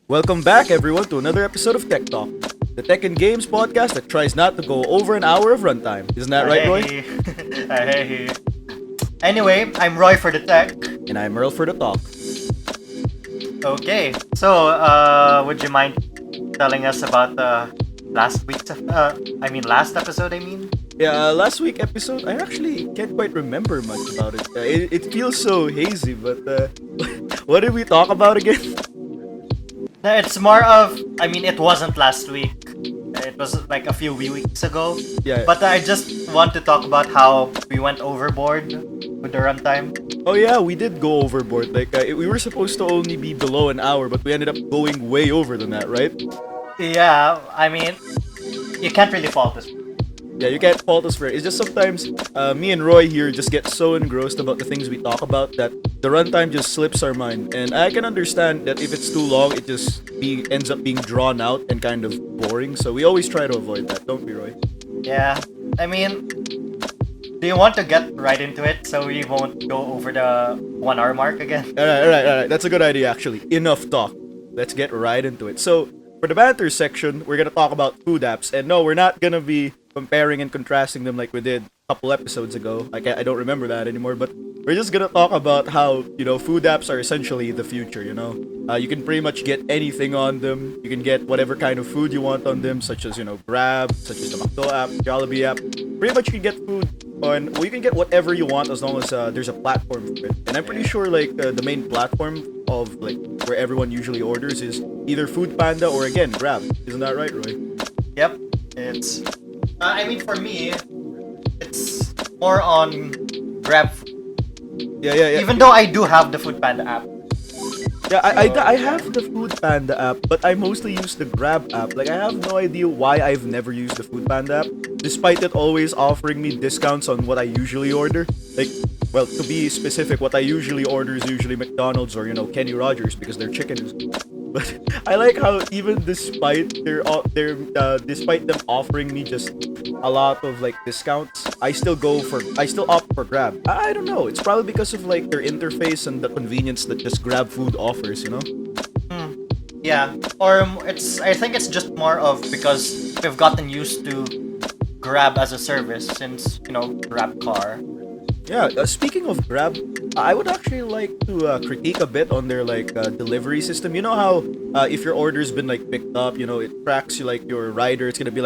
Welcome back, everyone, to another episode of Tech Talk, the tech and games podcast that tries not to go over an hour of runtime. Isn't that right, Roy? Hey. Anyway, I'm Roy for the tech. And I'm Earl for the talk. Okay, so would you mind telling us about last episode? Yeah, last week episode, I actually can't quite remember much about it. It feels so hazy, but what did we talk about again? It's more of, it wasn't last week. It was like a few weeks ago. Yeah. But I just want to talk about how we went overboard with the runtime. Oh yeah, we did go overboard. Like we were supposed to only be below an hour, but we ended up going way over than that, right? Yeah, you can't really fault us. Yeah, you can't fault us for it. It's just sometimes me and Roy here just get so engrossed about the things we talk about that the runtime just slips our mind. And I can understand that if it's too long, it just ends up being drawn out and kind of boring. So we always try to avoid that, don't we, Roy? Yeah, do you want to get right into it so we won't go over the 1 hour mark again? Alright. That's a good idea, actually. Enough talk. Let's get right into it. So, for the banter section, we're gonna talk about food apps. And no, we're not gonna be comparing and contrasting them like we did a couple episodes ago. I don't remember that anymore, but we're just gonna talk about how, food apps are essentially the future, You can pretty much get anything on them. You can get whatever kind of food you want on them, such as, Grab, such as the McDo app, Jollibee app. Pretty much you can get food on, well, you can get whatever you want as long as there's a platform for it. And I'm pretty sure, the main platform of, where everyone usually orders is either Food Panda or, again, Grab. Isn't that right, Roy? Yep. It's... for me, it's more on Grab. Yeah. Even though I do have the Food Panda app. Yeah, I have the Food Panda app, but I mostly use the Grab app. I have no idea why I've never used the Food Panda app, despite it always offering me discounts on what I usually order. To be specific, what I usually order is usually McDonald's or, Kenny Rogers because their chicken is good. But I like how even despite despite them offering me just a lot of discounts, I still opt for Grab. I don't know. It's probably because of their interface and the convenience that just Grab food offers, Yeah. Or I think it's just more of because we've gotten used to Grab as a service since, Grab car. Yeah, speaking of Grab, I would actually like to critique a bit on their delivery system. You know how if your order's been picked up, it tracks you your rider. It's gonna be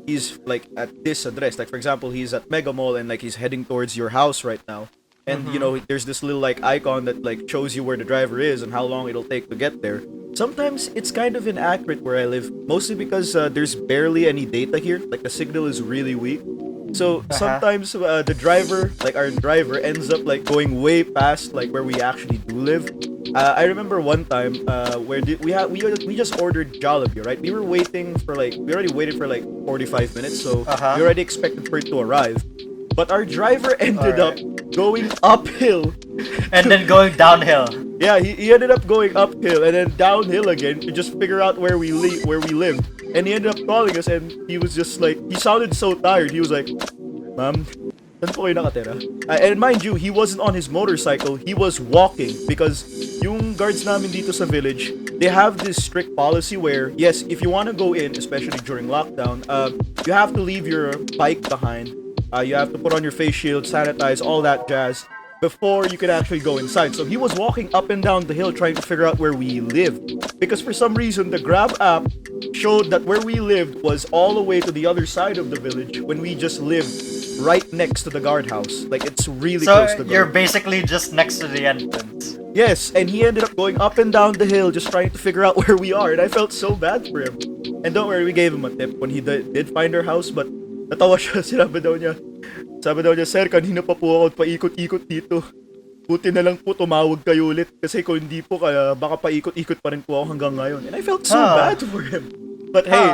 he's at this address. For example, he's at Mega Mall and he's heading towards your house right now. And there's this little icon that shows you where the driver is and how long it'll take to get there. Sometimes it's kind of inaccurate where I live, mostly because there's barely any data here. The signal is really weak. So sometimes the driver, our driver, ends up going way past where we actually do live. I remember one time where we just ordered Jollibee, right? We were waiting for we already waited for 45 minutes, so we already expected for it to arrive. But our driver ended up going uphill and then going downhill. Yeah, he ended up going uphill and then downhill again to just figure out where we lived. And he ended up calling us and he was just he sounded so tired. He was like, "Ma'am, saan po kayo nakatira?" And mind you, he wasn't on his motorcycle. He was walking because yung guards namin dito sa village, they have this strict policy where, yes, if you want to go in, especially during lockdown, you have to leave your bike behind. You have to put on your face shield, sanitize, all that jazz before you can actually go inside. So he was walking up and down the hill trying to figure out where we lived. Because for some reason, the Grab app showed that where we lived was all the way to the other side of the village when we just lived right next to the guardhouse. It's really close to the So you're basically just next to the entrance. Yes, and he ended up going up and down the hill just trying to figure out where we are. And I felt so bad for him. And don't worry, we gave him a tip when he did find our house, but natawa siya. Sabi daw niya, "Sir, kanina pa po ako paikot-ikot dito. Buti na lang po tumawag kayo ulit kasi kung hindi po kaya baka paikot-ikot pa rin po ako hanggang ngayon." And I felt so bad for him. But hey,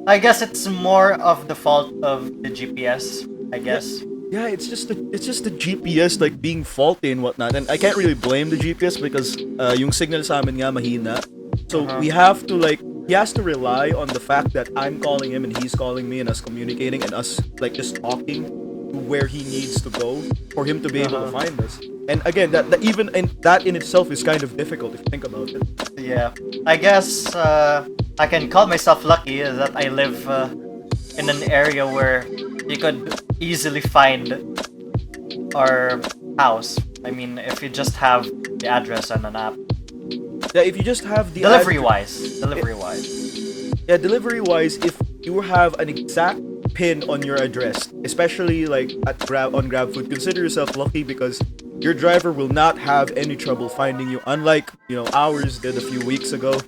I guess it's more of the fault of the GPS, I guess. Yeah, it's just the GPS being faulty and whatnot. And I can't really blame the GPS because yung signal sa amin nga mahina. So we have to he has to rely on the fact that I'm calling him and he's calling me and us communicating and us just talking to where he needs to go for him to be able to find us. And again, that even and that in itself is kind of difficult if you think about it. Yeah, I guess I can call myself lucky that I live in an area where you could easily find our house. I mean, if you just have the address on an app. Yeah, if you just have the Delivery wise. Yeah, delivery wise, if you have an exact pin on your address, especially like at GrabFood, consider yourself lucky because your driver will not have any trouble finding you. Unlike ours did a few weeks ago.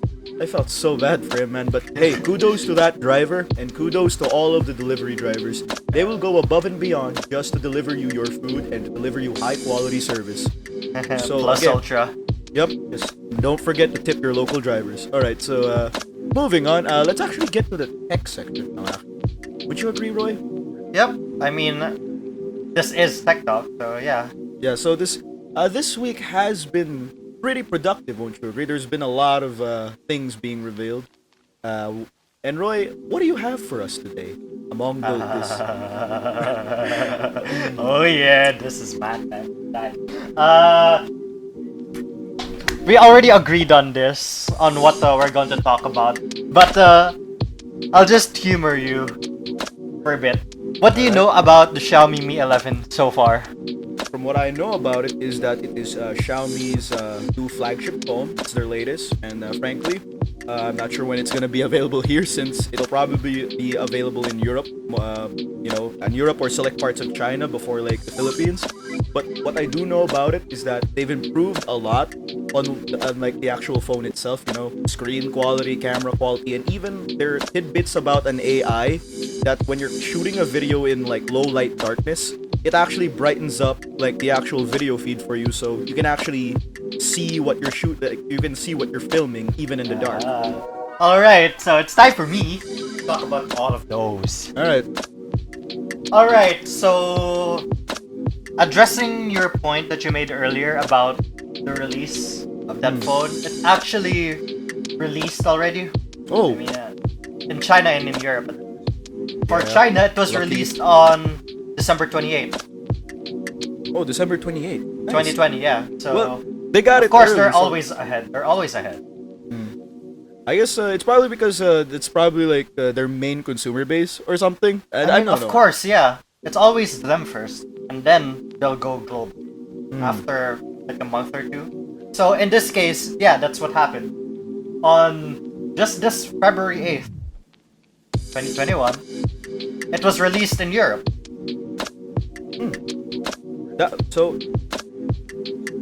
I felt so bad for him, man. But hey, kudos to that driver and kudos to all of the delivery drivers. They will go above and beyond just to deliver you your food and to deliver you high quality service. So Plus again, Ultra. yep, just don't forget to tip your local drivers. Alright, so moving on, let's actually get to the tech section now. Would you agree, Roy? Yep. I mean, this is Tech Talk, so yeah. Yeah, so this week has been pretty productive, won't you agree? There's been a lot of things being revealed. And Roy, what do you have for us today among this? Oh yeah, this is Batman. We already agreed on this, on what we're going to talk about. But I'll just humor you for a bit. What do you know about the Xiaomi Mi 11 so far? From what I know about it is that it is Xiaomi's new flagship phone. It's their latest, and frankly, I'm not sure when it's gonna be available here, since it'll probably be available in Europe, and Europe or select parts of China before like the Philippines. But what I do know about it is that they've improved a lot on like the actual phone itself. Screen quality, camera quality, and even there are tidbits about an AI that when you're shooting a video in like low light darkness, it actually brightens up like the actual video feed for you, so you can actually see what you can see what you're filming even in the dark. Alright, so it's time for me to talk about all of those. Alright, so addressing your point that you made earlier about the release of that phone, it's actually released already. Oh. I mean, in China and in Europe. For Yeah, China, it was lucky. released on December 28th, Oh, December 28th. Nice. 2020, yeah. So, Well, they got it. of course, early, they're so- always ahead. They're always ahead. I guess it's probably because it's probably like their main consumer base or something. I I mean, don't of know. course, yeah. It's always them first, and then they'll go global after like a month or two. So in this case, yeah, that's what happened. On just this February 8th, 2021, it was released in Europe.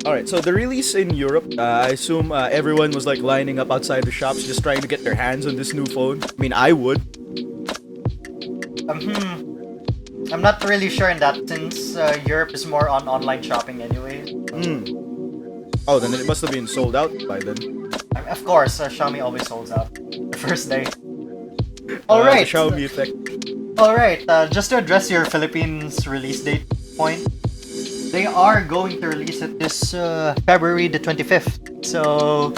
Alright, so the release in Europe, I assume everyone was like lining up outside the shops just trying to get their hands on this new phone. I mean, I would. I'm not really sure in that since Europe is more on online shopping anyway. Oh, then it must have been sold out by then. Of course, Xiaomi always holds out the first day. The Alright, Xiaomi effect. alright, just to address your Philippines release date point, they are going to release it this February the 25th. So,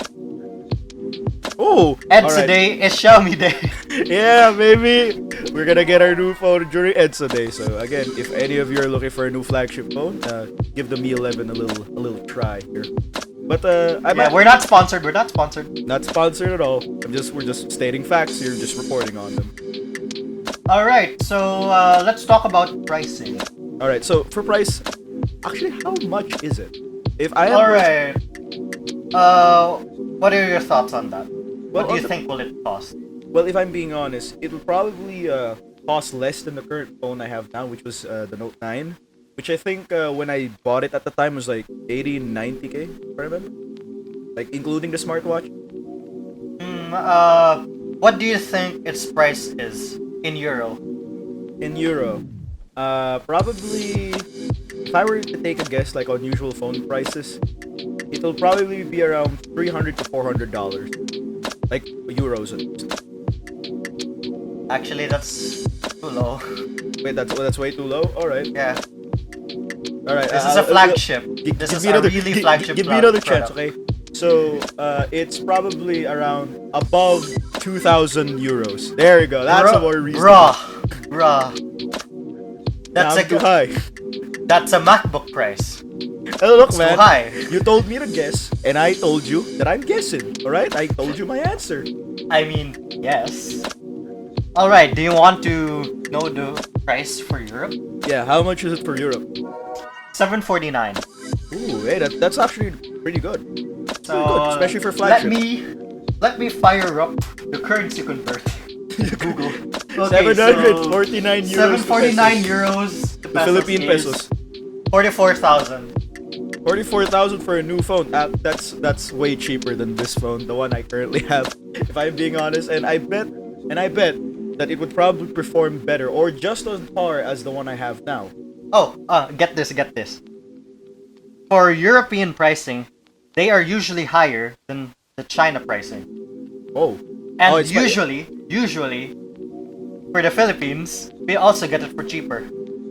Oh! EDSA alright. Day is Xiaomi Day. Yeah, maybe we're gonna get our new phone during EDSA Day. So again, if any of you are looking for a new flagship phone, give the Mi 11 a little try here. But We're not sponsored. We're not sponsored. not sponsored at all. We're just stating facts here, just reporting on them. All right. So let's talk about pricing. All right. So for price, actually, how much is it? If I All am right. What are your thoughts on that? What do on you the- think will it cost? Well, if I'm being honest, it will probably cost less than the current phone I have now, which was the Note 9, which I think when I bought it at the time was like 80, 90k, if I remember. Like including the smartwatch. What do you think its price is in euro? In euro, probably if I were to take a guess, like on usual phone prices, it'll probably be around $300 to $400, like euros at least. Actually, that's too low. Wait, that's way too low. All right, Yeah. all right. This is a flagship. This is a really flagship. Give me another product. chance, okay? So it's probably around above 2,000 euros. There you go. That's a more reasonable. Bruh. That's too high. That's a MacBook price. Oh, look, It's man. too high. You told me to guess, and I told you that I'm guessing. All right, I told you my answer. I mean, yes. Alright, do you want to know the price for Europe? Yeah, how much is it for Europe? $749. Ooh, hey, that's actually pretty good. So Good, especially for flagship. let me fire up the currency converter. Google. Okay, 749 euros. 749 euros. To The Philippine is pesos. 44,000. 44,000 for a new phone. That's way cheaper than this phone, the one I currently have. If I'm being honest, and I bet that it would probably perform better or just on par as the one I have now. Oh, get this. For European pricing, they are usually higher than the China pricing. Oh. And it's usually, for the Philippines, we also get it for cheaper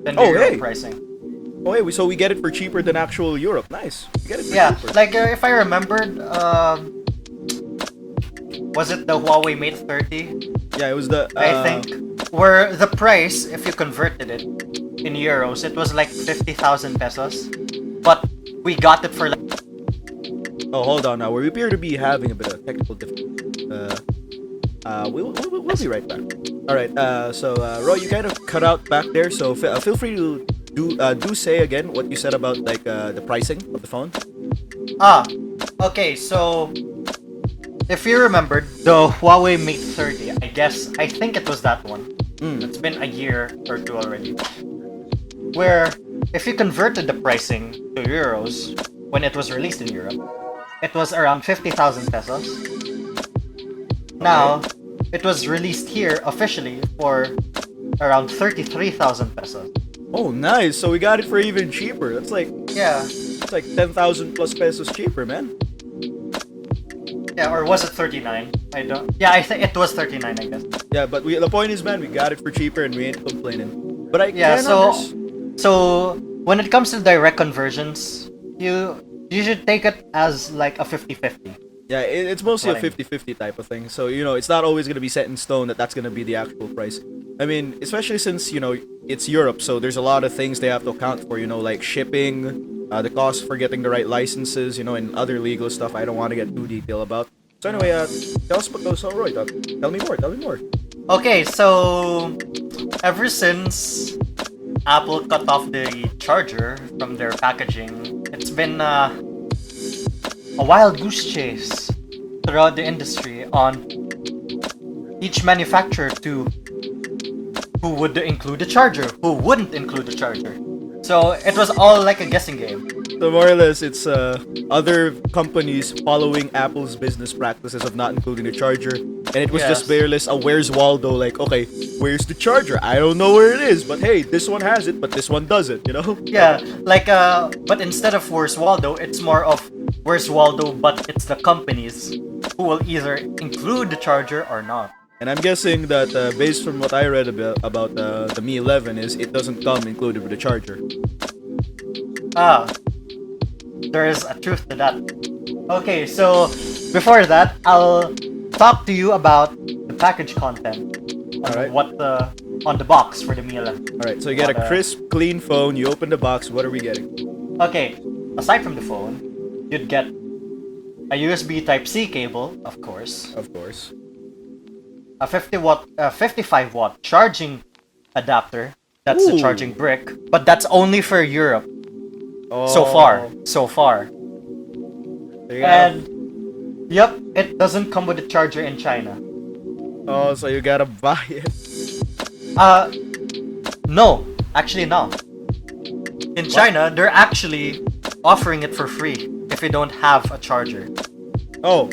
than the Oh, Europe hey. pricing. Oh, hey, so we get it for cheaper than actual Europe. Nice. We get it for Yeah, cheaper. like if I remembered, was it the Huawei Mate 30? Yeah, it was the. I think where the price, if you converted it in euros, it was like 50,000 pesos, but we got it for like. Oh, hold on now. We appear to be having a bit of technical difficulty. We'll be right back. All right. So Roy, you kind of cut out back there. So feel free to do say again what you said about like the pricing of the phone. Okay, so if you remembered the Huawei Mate 30, I think it was that one. It's been a year or two already. Where if you converted the pricing to euros when it was released in Europe, it was around 50,000 pesos. Now, it was released here officially for around 33,000 pesos. Oh, nice. So we got it for even cheaper. That's like Yeah. it's like 10,000 plus pesos cheaper, man. Yeah, or was it 39? I don't. Yeah, I think it was 39, I guess. Yeah, but the point is, man, we got it for cheaper and we ain't complaining. But I Yeah, can so when it comes to direct conversions, you should take it as like a 50-50. Yeah, it's mostly a What I mean. 50-50 type of thing. So, it's not always going to be set in stone that that's going to be the actual price. I mean, especially since, it's Europe, so there's a lot of things they have to account for, like shipping, the cost for getting the right licenses, and other legal stuff I don't want to get too detailed about. So anyway, tell us what goes on, Roy. Tell me more. Okay, so ever since Apple cut off the charger from their packaging, it's been a wild goose chase throughout the industry on each manufacturer to who would include the charger, who wouldn't include the charger. So it was all like a guessing game. So more or less, it's other companies following Apple's business practices of not including the charger, and it was just Yes. barely a Where's Waldo, like, okay, where's the charger? I don't know where it is, but hey, this one has it, but this one doesn't, Yeah, like but instead of Where's Waldo, it's more of Where's Waldo, but it's the companies who will either include the charger or not. And I'm guessing that based from what I read about the Mi 11 is it doesn't come included with the charger. There is a truth to that. Okay, so before that, I'll talk to you about the package content on Alright. on the box for the Mi 11. All right, so you get a crisp, clean phone. You open the box. What are we getting? Okay, aside from the phone, you'd get a USB Type-C cable, of course, Of course. a 55 watt charging adapter. That's the Ooh. charging brick, but that's only for Europe Oh, so far. So far. so you gotta- And yep, it doesn't come with a charger in China. oh, so you gotta buy it. No, actually no. In China, they're actually offering it for free if you don't have a charger. Oh,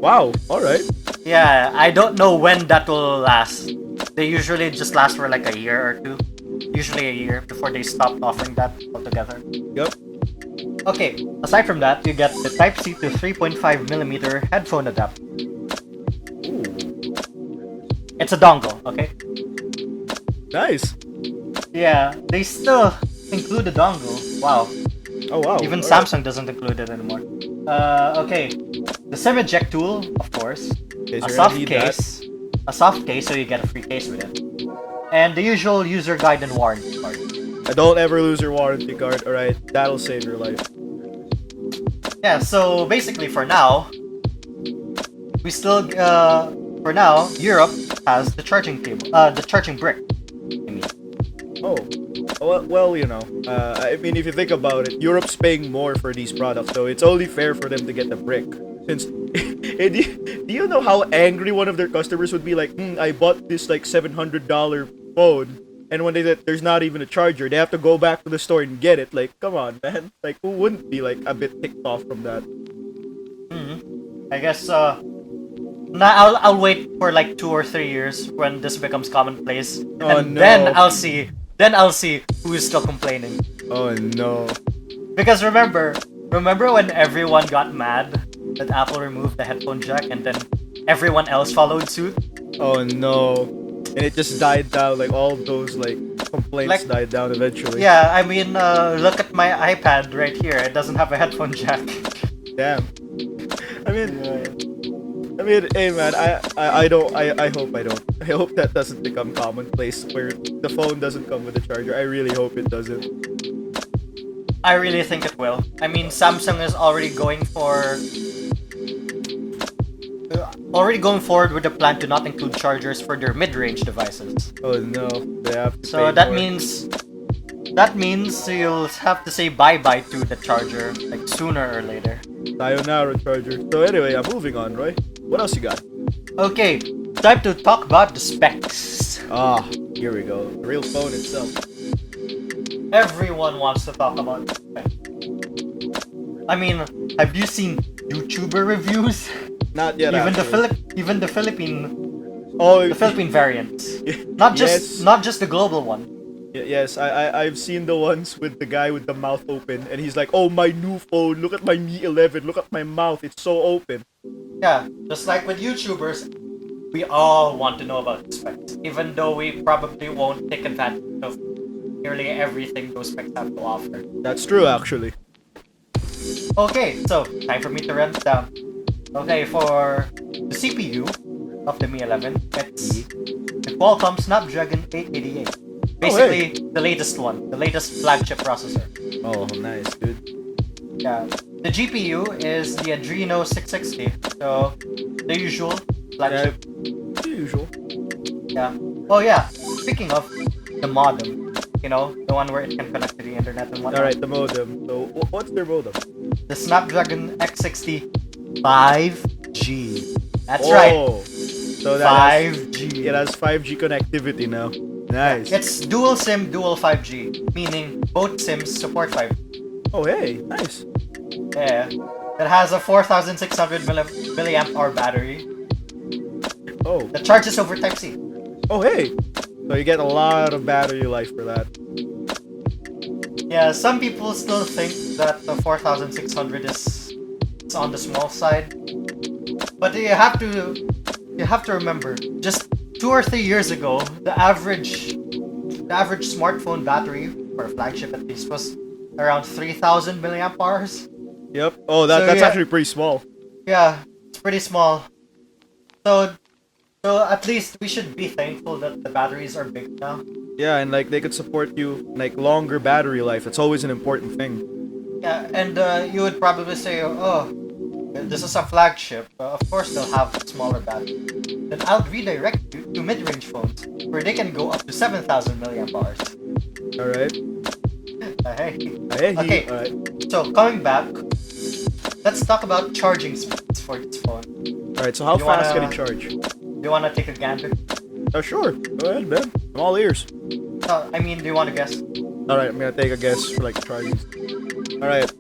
wow. All right. Yeah, I don't know when that will last. They usually just last for like a year or two. Usually a year before they stop offering that altogether. Yep. Okay, aside from that, you get the Type-C to 3.5mm headphone adapter. Ooh, It's a dongle, okay? nice. Yeah, they still include the dongle. Wow. Oh wow. Even All right. Samsung doesn't include it anymore. Okay. The SIM eject tool, of course. Okay, so A you're gonna soft need that. case. A soft case, so you get a free case with it. And the usual user guide and warranty card. Don't ever lose your warranty card. All right, that'll save your life. Yeah, so basically for now, we still, for now, Europe has the charging cable, the charging brick. I mean, Oh, well, you know, I mean, if you think about it, Europe's paying more for these products, so it's only fair for them to get the brick. Since, do you know how angry one of their customers would be? Like, I bought this like $700 phone, and when there's not even a charger, they have to go back to the store and get it. Like, come on, man. Like, who wouldn't be like a bit ticked off from that? I guess, now I'll wait for like 2 or 3 years when this becomes commonplace, Oh, and no. then I'll see who is still complaining. Oh no. Because remember when everyone got mad that Apple removed the headphone jack, and then everyone else followed suit? Oh no. And it just died down. Like all those like complaints Like- died down eventually. Yeah, I mean, look at my iPad right here. It doesn't have a headphone jack. Damn. I mean, hey man, I hope I don't. I hope that doesn't become commonplace where the phone doesn't come with a charger. I really hope it doesn't. I really think it will. I mean, Samsung is already going forward with the plan to not include chargers for their mid-range devices. Oh no, they have to So pay that more. means you'll have to say bye-bye to the charger, like sooner or later. Sayonara charger. So anyway, I'm moving on, Roy. What else you got? Okay, time to talk about the specs. Ah, here we go. The real phone itself. Everyone wants to talk about the specs. I mean, have you seen YouTuber reviews? Not yet. Even the Philippine variants. Not just the global one. Yes, I've seen the ones with the guy with the mouth open, and he's like, "Oh, my new phone! Look at my Mi 11! Look at my mouth! It's so open." Yeah, just like with YouTubers, we all want to know about the specs, even though we probably won't take advantage of nearly everything those specs have to offer. That's true, actually. Okay, so time for me to run it down. Okay, for the CPU of the Mi 11, it's the Qualcomm Snapdragon 888. Basically, the latest one, the latest flagship processor. Oh, nice, dude. Yeah. The GPU is the Adreno 660, so the usual flagship. The usual. Yeah. Oh yeah. Speaking of the modem, you know, the one where it can connect to the internet and whatnot. All right, the modem. So, what's their modem? The Snapdragon X60 5G. That's right. Oh, so that 5G. it has 5G connectivity now. Nice. It's dual SIM, dual 5G, meaning both SIMs support 5G. Oh, hey, nice. Yeah. It has a 4,600 milliamp hour battery Oh, that charges over Type-C. oh, hey. So you get a lot of battery life for that. Yeah, some people still think that the 4,600 is on the small side, but you have to remember, just 2 or 3 years ago, the average smartphone battery for a flagship at least was around 3,000 milliamp hours. Yep. Oh, So, that's yeah. actually pretty small. Yeah, it's pretty small. So at least we should be thankful that the batteries are big now. Yeah, and like they could support you like longer battery life. It's always an important thing. Yeah, and you would probably say, oh, this is a flagship. Of course they'll have smaller battery. Then I'll redirect you to mid-range phones, where they can go up to 7,000 milliamp hours. All right. Hey. Hey. Okay. All right. So coming back, let's talk about charging speeds for this phone. All right. So how You fast wanna- can it charge? Do you wanna take a gander? Oh, sure. Go ahead, man. I'm all ears. I mean, do you wanna guess? All right. I'm gonna take a guess for like charging. All right.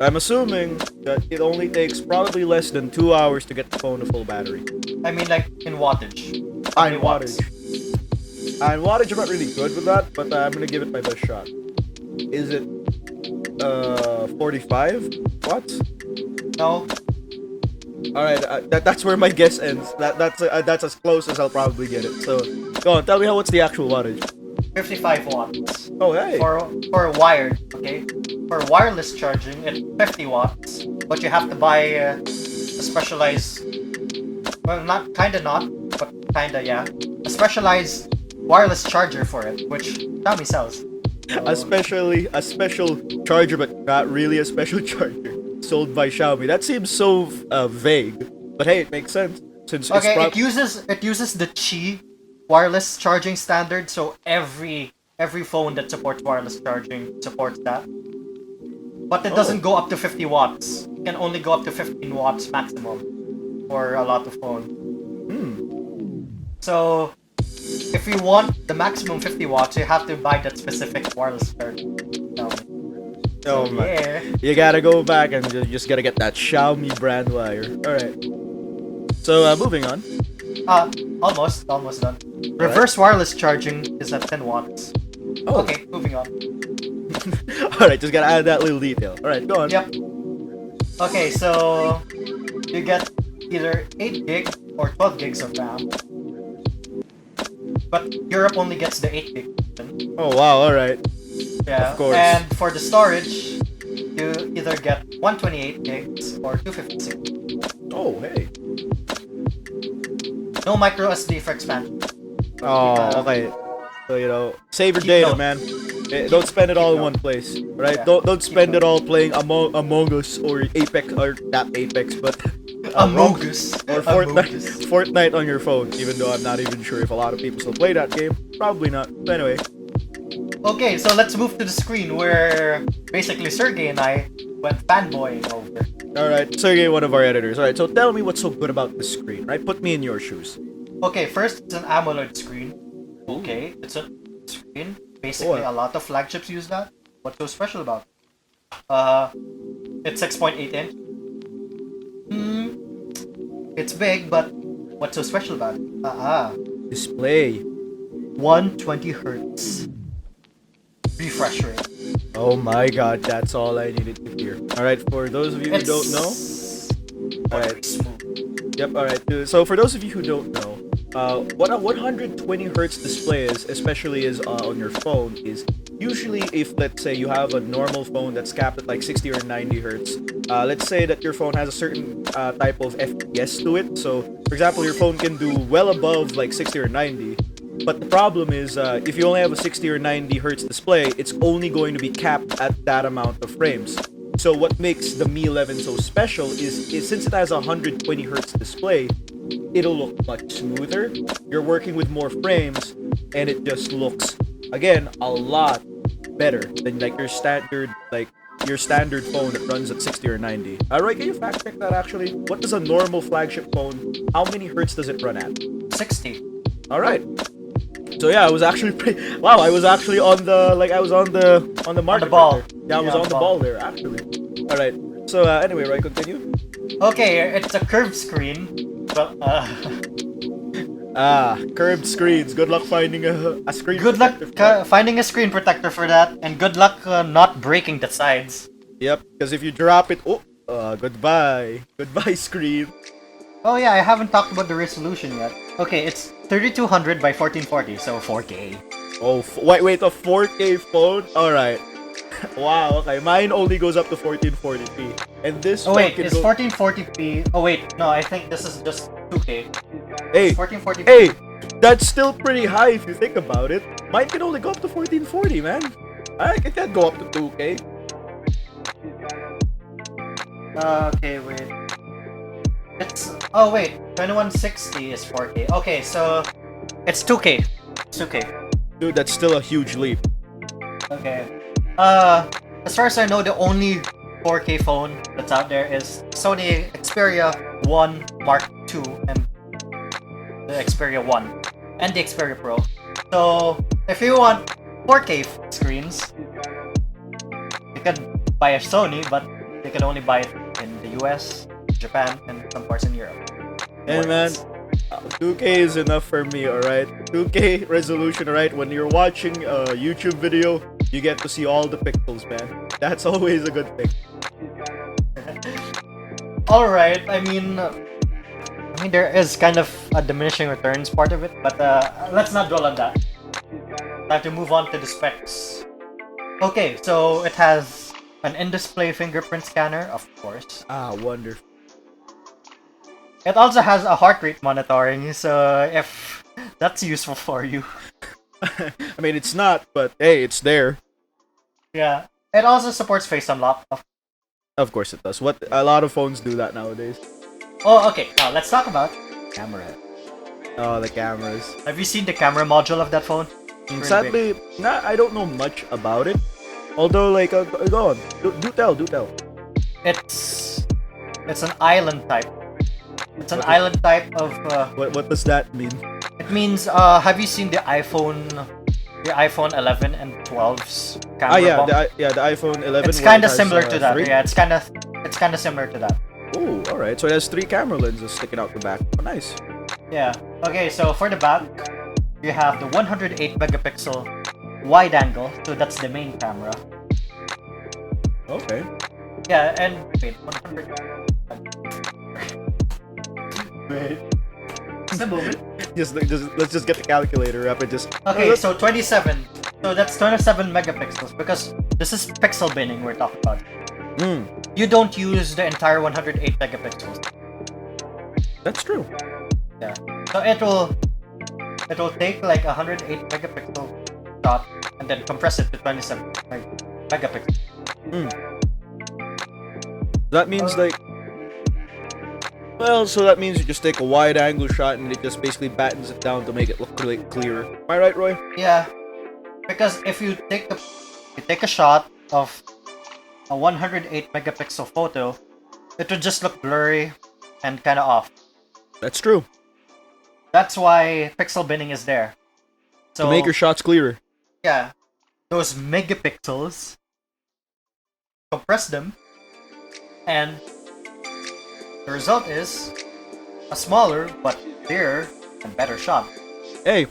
I'm assuming that it only takes probably less than 2 hours to get the phone to full battery. I mean, like in wattage. How many And watts? wattage. And wattage, I'm not really good with that, but I'm gonna give it my best shot. Is it 45 watts? No. All right, that's where my guess ends. That's as close as I'll probably get it. So, go on, tell me what's the actual wattage. 55 watts. Oh, hey. For wired, okay? For wireless charging, it's 50 watts, but you have to buy a specialized, well, not, but kinda, yeah. A specialized wireless charger for it, which Xiaomi sells. A special charger, but not really a special charger, sold by Xiaomi. That seems so vague, but hey, it makes sense since it's Okay, it uses the Qi wireless charging standard, so every phone that supports wireless charging supports that. But it doesn't go up to 50 watts. It can only go up to 15 watts maximum for a lot of phones. So if you want the maximum 50 watts, you have to buy that specific wireless charger. Oh my! Yeah. You gotta go back and you just gotta get that Xiaomi brand wire. All right. So moving on. Almost done. Reverse wireless charging is at 10 watts. Oh. Okay, moving on. All right, just gotta add that little detail. All right, go on. Yep. Okay, so you get either 8 gig or 12 gigs of RAM. But Europe only gets the 8 gig version. Oh wow! All right. Yeah. Of course. And for the storage, you either get 128 gigs or 256. Oh hey. No micro SD for expansion. Oh okay. So save your Keep data, note. man. Don't spend it all in note. one place, right? Yeah, Don't spend keep it all playing Among Us or Apex or not Apex, but Among Us. or Fortnite on your phone. Even though I'm not even sure if a lot of people still play that game. Probably not. But anyway. Okay, so let's move to the screen where basically Sergey and I went fanboying over. All right, Sergey, one of our editors. All right, so tell me what's so good about this screen, right? Put me in your shoes. Okay, first it's an AMOLED screen. Okay, it's a screen. Basically, a lot of flagships use that. What's so special about it? It's 6.8 inch. It's big, but what's so special about it? Display. 120 hertz refresh rate. Oh my god, that's all I needed to hear. Alright, for those of you who don't know. Alright. Yep, alright. So for those of you who don't know, what a 120 hertz display is, especially is on your phone, is usually if, let's say, you have a normal phone that's capped at like 60 or 90 hertz. Let's say that your phone has a certain type of FPS to it. So, for example, your phone can do well above like 60 or 90. But the problem is, if you only have a 60 or 90 hertz display, it's only going to be capped at that amount of frames. So what makes the Mi 11 so special is since it has a 120 hertz display, it'll look much smoother. You're working with more frames, and it just looks, again, a lot better than like your standard phone that runs at 60 or 90. Roy, can you fact check that actually? What does a normal flagship phone? How many hertz does it run at? 60. All right. So yeah, I was actually wow. I was actually on the market. ball. Right there. Yeah, I was on the ball there actually. All right. So anyway, right, continue. Okay, it's a curved screen, but curved screens. Good luck finding a screen. good luck protector for that. finding a screen protector for that, and good luck not breaking the sides. Yep. Because if you drop it, goodbye, screen. Oh yeah, I haven't talked about the resolution yet. Okay, it's 3200 by 1440, so 4K. Oh, wait, a 4K phone? All right. Wow. Okay, mine only goes up to 1440p, and this. Oh wait, phone can is go... 1440p? Oh wait, no, I think this is just 2K. Hey, 1440p. hey, that's still pretty high if you think about it. Mine can only go up to 1440, man. It can't go up to 2K. Okay, wait. Oh wait, 2160 is 4K. Okay, so it's 2K. It's 2K. Dude, that's still a huge leap. Okay. As far as I know, the only 4K phone that's out there is Sony Xperia 1 Mark II and the Xperia 1 and the Xperia Pro. So if you want 4K screens, you can buy a Sony, but you can only buy it in the US, Japan, and some parts in Europe. Hey man, 2K is enough for me, alright? 2K resolution, alright? When you're watching a YouTube video, you get to see all the pixels, man. That's always a good thing. Alright, I mean there is kind of a diminishing returns part of it, but let's not dwell on that. Time to move on to the specs. Okay, so it has an in-display fingerprint scanner, of course. Wonderful. It also has a heart rate monitoring, so if that's useful for you. I mean, it's not, but hey, it's there. Yeah. It also supports face unlock. Of course it does. What a lot of phones do that nowadays. Oh, okay. Now let's talk about camera. Oh, the cameras. Have you seen the camera module of that phone? Really Sadly, I don't know much about it. Although, like, go on. Do tell, do tell. It's an island type. It's an What island type of. What does that mean? It means. Have you seen the iPhone 11 and 12's camera? Ah, yeah, bump? the iPhone 11. It's where kind it of has, similar to that. 3? Yeah, it's kind of similar to that. Oh, all right. So it has 3 camera lenses sticking out the back. Oh, nice. Yeah. Okay, so for the back, you have the 108 megapixel wide angle. So that's the main camera. Okay. Yeah, and wait, 100. Wait. Just a moment. Let's just get the calculator up and just. Okay, so 27. So that's 27 megapixels because this is pixel binning we're talking about. Mm, You don't use the entire 108 megapixels. that's true. Yeah. So it'll take like 108 megapixel shot and then compress it to 27 megapixels. That means like. Well, so that means you just take a wide angle shot and it just basically battens it down to make it look really clearer. Am I right, Roy? Yeah. Because if you take a shot of a 108 megapixel photo, it would just look blurry and kind of off. That's true. That's why pixel binning is there. So To make your shots clearer. yeah, those megapixels, compress them, and the result is a smaller but clearer and better shot. Hey,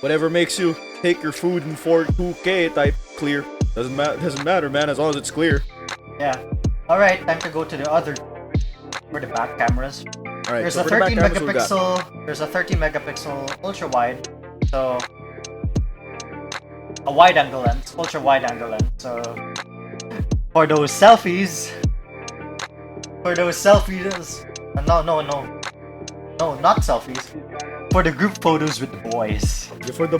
whatever makes you take your food in 2K type clear. Doesn't matter, man, as long as it's clear. Yeah. All right, time to go to the other for the back cameras. All right. There's so a for the back 13 cameras, what we got? megapixel. There's a 30 megapixel ultra wide. So a wide angle lens, ultra wide angle lens. So for those selfies, no, not selfies. For the group photos with the boys. Yeah, for the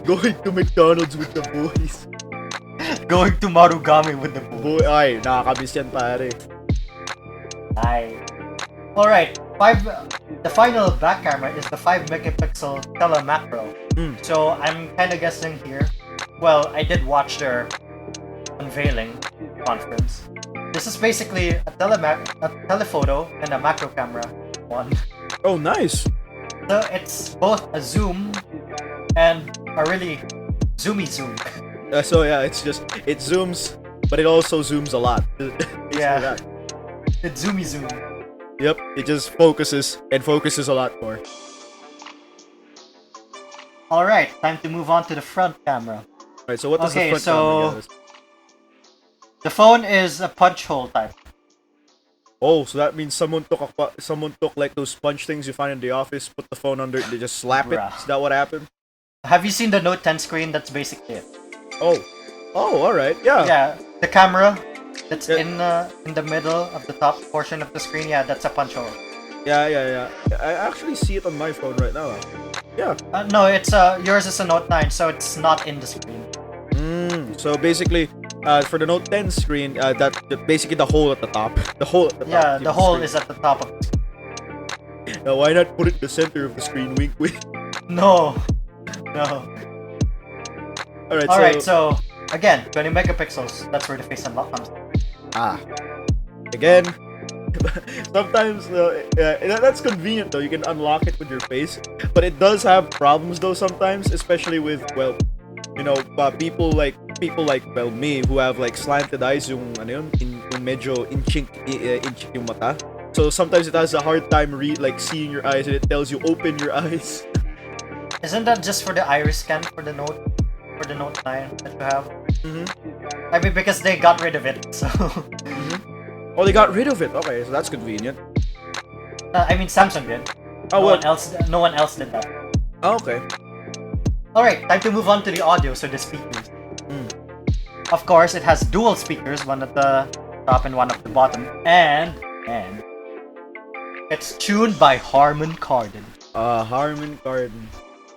going to McDonald's with the boys. Going to Marugami with the boys. Boy, ay, nakakamiss yan, pare. Alright, the final back camera is the 5 megapixel telemacro. So I'm kind of guessing here. Well, I did watch their unveiling conference. This is basically a telephoto and a macro camera one. Oh, nice. So it's both a zoom and a really zoomy zoom. So yeah, it zooms, but it also zooms a lot. Yeah. That. It's zoomy zoom. Yep, it just focuses a lot more. Alright, time to move on to the front camera. Alright, so what does Okay, the front so- camera get us? The phone is a punch hole type. Oh, so that means someone took like those sponge things you find in the office, put the phone under it, they just slap it. Bruh. Is that what happened? Have you seen the Note 10 screen? That's basically it. Oh, all right, yeah. Yeah, the camera that's Yeah. in the middle of the top portion of the screen. Yeah, that's a punch hole. Yeah. I actually see it on my phone right now. Yeah. No, it's yours is a Note 9, so it's not in the screen. So basically, for the Note 10 screen, basically the hole at the top. The hole at the top. Yeah, of the hole screen. is at the top of the screen. Now, why not put it in the center of the screen? Wink, wink. No. Alright, So again, 20 megapixels. That's where the face unlock comes. Again, sometimes that's convenient though. You can unlock it with your face, but it does have problems though sometimes, especially with people like me who have like slanted eyes, yung medyo inchink yung mata. So sometimes it has a hard time seeing your eyes, and it tells you open your eyes. Isn't that just for the iris scan for the Note 9 that you have? Mm-hmm. I mean, because they got rid of it. So Oh, they got rid of it. Okay, so that's convenient. I mean, Samsung did. Oh, well. No one else did that. Oh, okay. Alright, time to move on to the audio, so the speakers. Of course, it has dual speakers, one at the top and one at the bottom. And it's tuned by Harman Kardon. Harman Kardon.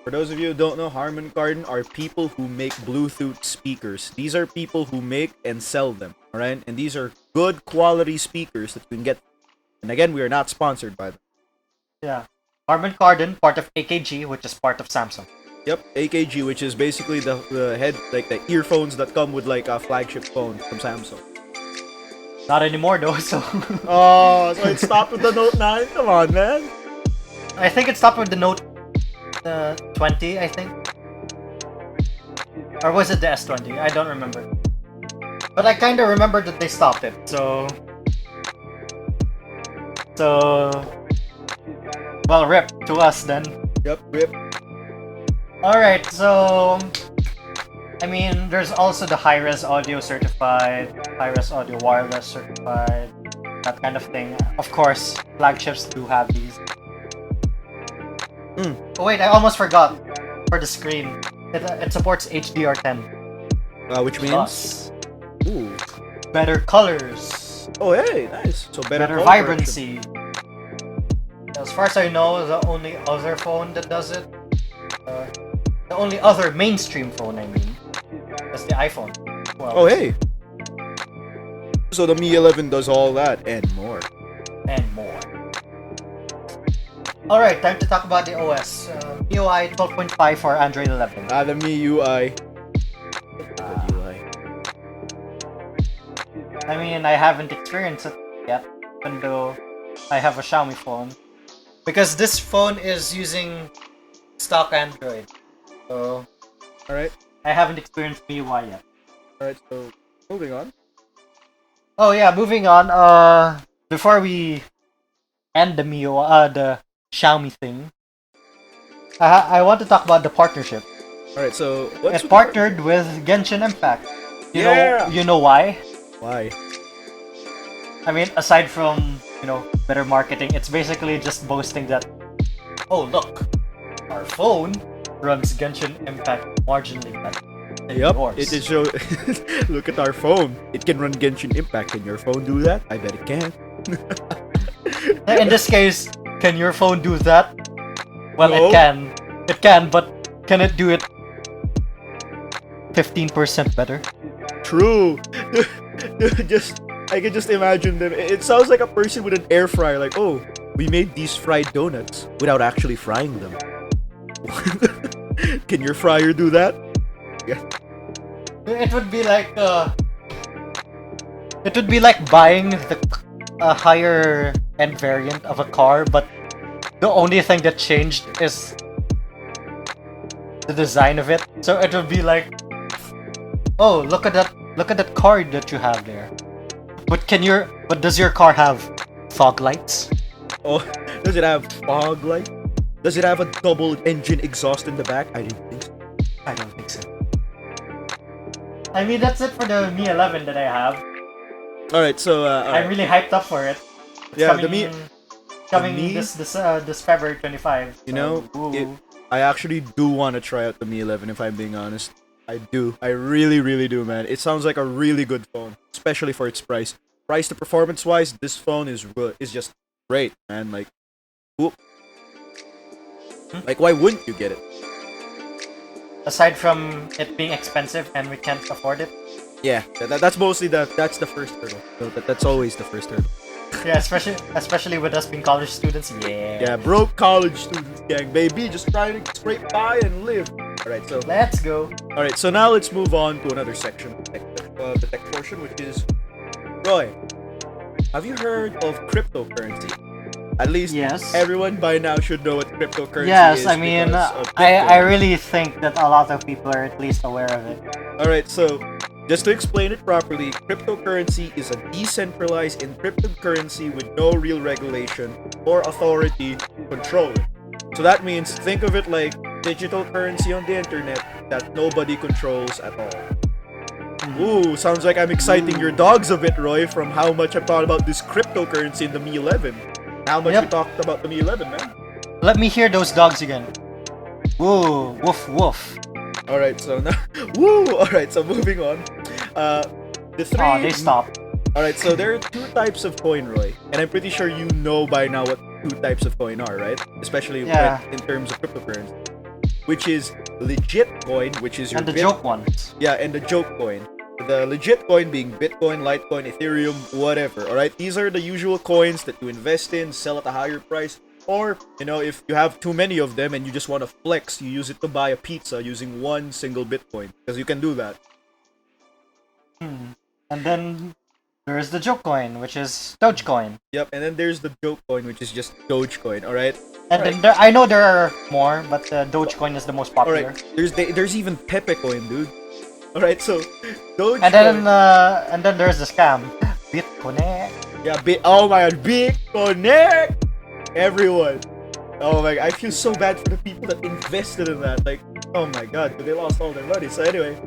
For those of you who don't know, Harman Kardon are people who make Bluetooth speakers. These are people who make and sell them, alright? And these are good quality speakers that you can get. And again, we are not sponsored by them. Yeah. Harman Kardon, part of AKG, which is part of Samsung. Yep, AKG, which is basically the head, like the earphones that come with like a flagship phone from Samsung. Not anymore though, so... Oh, so it stopped with the Note 9? Come on, man. I think it stopped with the Note 20, I think. Or was it the S20? I don't remember. But I kind of remember that they stopped it, so... Well, rip to us then. Yep, rip. Alright, so... I mean, there's also the high-res audio certified, high-res audio wireless certified, that kind of thing. Of course, flagships do have these. Oh wait, I almost forgot. For the screen, it supports HDR10. Which means? Plus, Ooh. better colors. Oh, hey, nice. So better color vibrancy. As far as I know, the only other phone that does it, the only other mainstream phone, I mean, is the iPhone. Well, oh, hey. So the Mi 11 does all that and more. And more. Alright, time to talk about the OS. MIUI 12.5 for Android 11. The MIUI. UI. I mean, I haven't experienced it yet, even though I have a Xiaomi phone. Because this phone is using stock Android. So, Alright. I haven't experienced MIUI yet. Alright, so moving on. Oh yeah, moving on. Before we end the MIUI, the Xiaomi thing, I want to talk about the partnership. Alright, so what's It partnered with Genshin Impact. You know why? Why? I mean, aside from, better marketing, it's basically just boasting that, oh look, our phone runs Genshin Impact marginally better than yours. It is show. Look at our phone. It can run Genshin Impact. Can your phone do that? I bet it can. In this case, can your phone do that? Well, No. it can. It can, but can it do it 15% better? True. I can just imagine them. It sounds like a person with an air fryer. Like, oh, we made these fried donuts without actually frying them. Can your fryer do that? Yeah. It would be like buying a higher end variant of a car, but the only thing that changed is the design of it. So it would be like, oh, look at that car that you have there. But does your car have fog lights? Oh, does it have fog light? Does it have a double engine exhaust in the back? I didn't think so. I don't think so. I mean, that's it for the Mi 11 that I have. Alright, so I'm really hyped up for it. It's yeah, coming Mi- this February 25. You know, I actually do want to try out the Mi 11 if I'm being honest. I do. I really, really do, man. It sounds like a really good phone, especially for its price. Price to performance wise, this phone is just great, man. Like, whoop. Like, why wouldn't you get it? Aside from it being expensive and we can't afford it. Yeah, that's mostly that's the first hurdle. So that's always the first hurdle. Yeah, especially with us being college students. Yeah. Yeah, broke college students, gang, baby, just trying to scrape by and live. All right, so Let's go. all right, so now let's move on to another section, the tech portion, which is Roy. Have you heard of cryptocurrency? At least Yes. everyone by now should know what cryptocurrency is. Yes, I mean, because of I Bitcoin. really think that a lot of people are at least aware of it. Alright, so just to explain it properly, cryptocurrency is a decentralized encrypted currency with no real regulation or authority to control it. So that means think of it like digital currency on the internet that nobody controls at all. Ooh, sounds like I'm exciting your dogs a bit, Roy, from how much I've thought about this cryptocurrency in the Mi 11. How much Yep. we talked about the Mi 11, man. Let me hear those dogs again. Woo, woof woof. Alright, so now... Woo! Alright, so moving on. The three... Oh, they stopped. Alright, so there are two types of coin, Roy. And I'm pretty sure you know by now what two types of coin are, right? Especially Yeah. in terms of cryptocurrency. which is legit coin, which is your And the joke ones. Yeah, and the joke coin. The legit coin being Bitcoin, Litecoin, Ethereum, whatever. Alright, these are the usual coins that you invest in, sell at a higher price, or, if you have too many of them and you just want to flex, you use it to buy a pizza using one single Bitcoin. Because you can do that. And then there's the joke coin, which is Dogecoin. Yep, and then there's the joke coin, which is just Dogecoin, alright? And then I know there are more, but Dogecoin is the most popular. Alright, there's even Pepe coin, dude. Alright, so Dogecoin. And then there's the scam, Bitcoin. Yeah, oh my god, Bitcoin! Everyone. Oh my god, I feel so bad for the people that invested in that. Like, oh my god, they lost all their money. So anyway,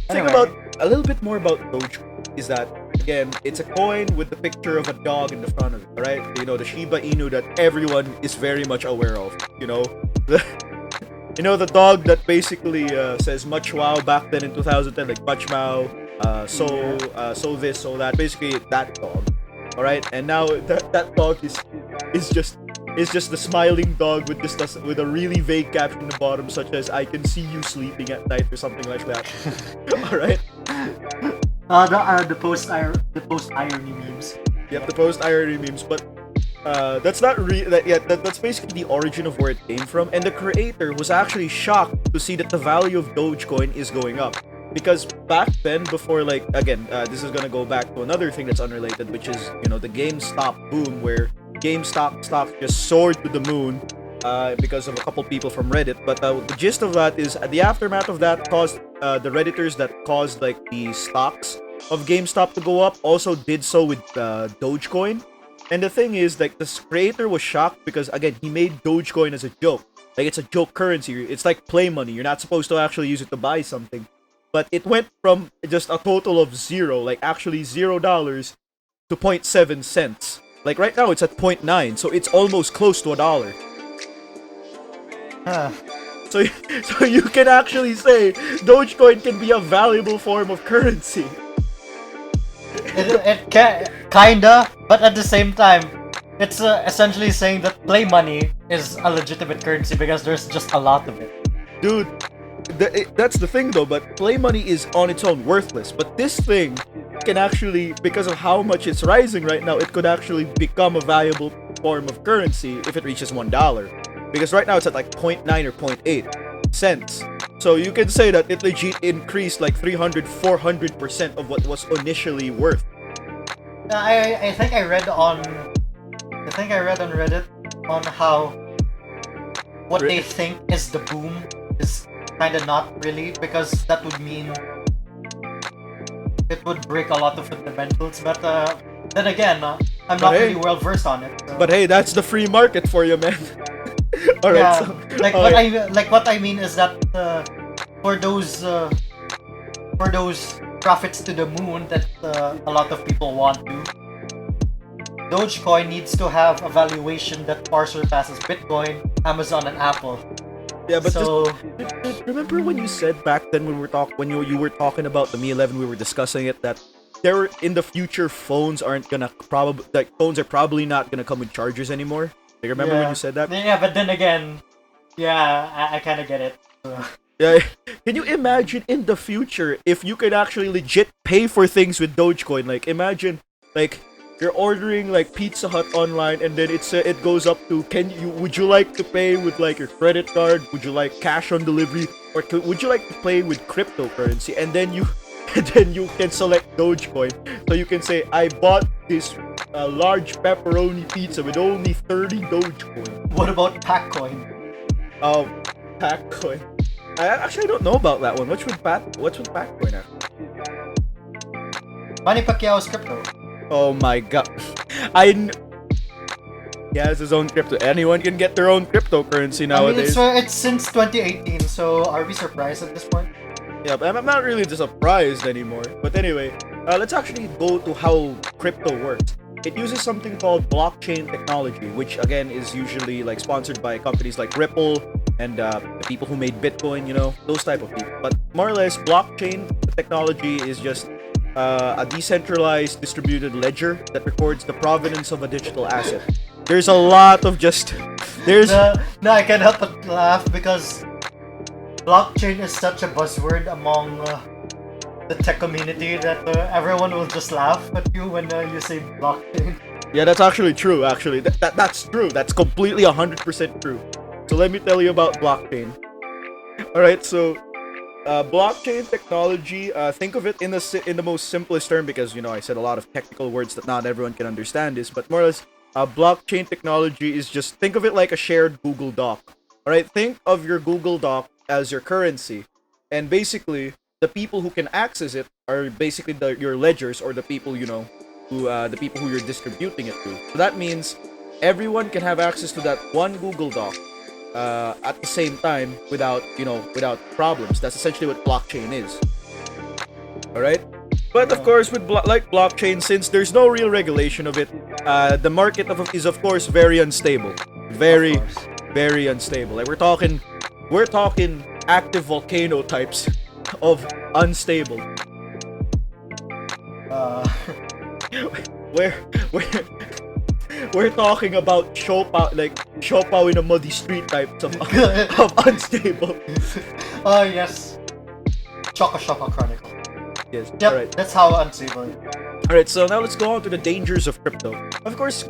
think about a little bit more about Dogecoin. Is that, again, it's a coin with the picture of a dog in the front of it, alright? The Shiba Inu that everyone is very much aware of. The dog that basically says much wow back then in 2010, like much wow, so this, so that. Basically, that dog, alright? And now that dog is just the smiling dog with a really vague caption in the bottom, such as "I can see you sleeping at night" or something like that. Alright. The post irony memes. Yep, the post irony memes, but that's not that's basically the origin of where it came from, and the creator was actually shocked to see that the value of Dogecoin is going up. Because back then, before, this is gonna go back to another thing that's unrelated, which is, the GameStop boom, where GameStop stock just soared to the moon because of a couple people from Reddit. But the gist of that is, the aftermath of that caused the Redditors that caused the stocks of GameStop to go up also did so with Dogecoin. And the thing is, the creator was shocked because, again, he made Dogecoin as a joke. It's a joke currency. It's like play money. You're not supposed to actually use it to buy something. But it went from just a total of zero, actually $0 to 0.7 cents. Right now, it's at 0.9, so it's almost close to $1. So you can actually say Dogecoin can be a valuable form of currency. It can, kinda, but at the same time, it's essentially saying that play money is a legitimate currency because there's just a lot of it. Dude, that's the thing though, but play money is on its own worthless. But this thing can actually, because of how much it's rising right now, it could actually become a valuable form of currency if it reaches $1. Because right now it's at 0.9 or 0.8 cents. So you can say that it legit increased 300-400% of what was initially worth. I think I read on Reddit on how what they think is the boom is kind of not really, because that would mean it would break a lot of fundamentals. But then again, I'm not really well versed on it. So. But hey, that's the free market for you, man. Alright, yeah, so, what I mean is that for those profits to the moon that a lot of people want to, Dogecoin needs to have a valuation that far surpasses Bitcoin, Amazon, and Apple. Yeah, but so remember when you said back then when you were talking about the Mi 11, we were discussing it, that in the future phones aren't gonna phones are probably not gonna come with chargers anymore. Remember when you said that? Yeah, but then again, I kind of get it. So. Yeah, can you imagine in the future if you could actually legit pay for things with Dogecoin? Imagine you're ordering Pizza Hut online, and then it goes up to, would you like to pay with your credit card? Would you like cash on delivery, or would you like to pay with cryptocurrency? And then you can select Dogecoin, so you can say, I bought this large pepperoni pizza with only 30 Dogecoin. What about Packcoin? Packcoin. I don't know about that one. What's with Packcoin actually? Manny Pacquiao's crypto. Oh my god. He has his own crypto. Anyone can get their own cryptocurrency nowadays. I mean, it's since 2018, so are we surprised at this point? Yeah, but I'm not really surprised anymore. But anyway, let's actually go to how crypto works. It uses something called blockchain technology, which again is usually sponsored by companies like Ripple and the people who made Bitcoin, those type of people. But more or less, blockchain technology is just a decentralized distributed ledger that records the provenance of a digital asset. There's a lot of No, I can't help but laugh because blockchain is such a buzzword among the tech community that everyone will just laugh at you when you say blockchain. Yeah, that's actually true. Actually, that's true. That's completely 100% true. So let me tell you about blockchain. All right, so blockchain technology. Think of it in the most simplest term, because I said a lot of technical words that not everyone can understand this, but more or less, blockchain technology is just, think of it like a shared Google Doc. All right, think of your Google Doc as your currency, and basically the people who can access it are basically your ledgers, or the people the people who you're distributing it to. So that means everyone can have access to that one Google Doc at the same time without problems. That's essentially what blockchain is. All right. But of course, with like blockchain, since there's no real regulation of it, the market is of course very unstable, very, very unstable. Like we're talking active volcano types of unstable. We're we're talking about Shopao in a muddy street types of unstable. Oh yes, Choco Shoppa Chronicle. Yes. Yep, All right. that's how unstable it is. All right. So now let's go on to the dangers of crypto. Of course,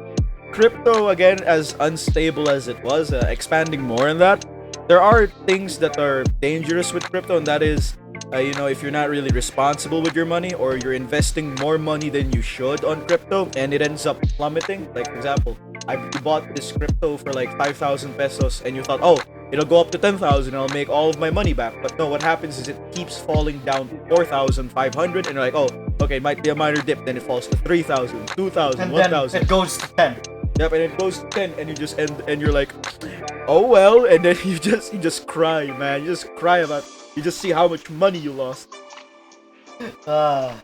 crypto, again, as unstable as it was, expanding more on that, there are things that are dangerous with crypto, and that is, if you're not really responsible with your money, or you're investing more money than you should on crypto and it ends up plummeting. Like, for example, you bought this crypto for like 5,000 pesos and you thought, oh, it'll go up to 10,000 and I'll make all of my money back. But no, what happens is it keeps falling down to 4,500 and you're like, oh, okay, it might be a minor dip. Then it falls to 3,000, 2,000, And 1,000. then it goes to 10. Yep, and it goes to 10 and you just and you're like, oh well, and then you just cry, man. You just cry about, you just see how much money you lost. Yeah,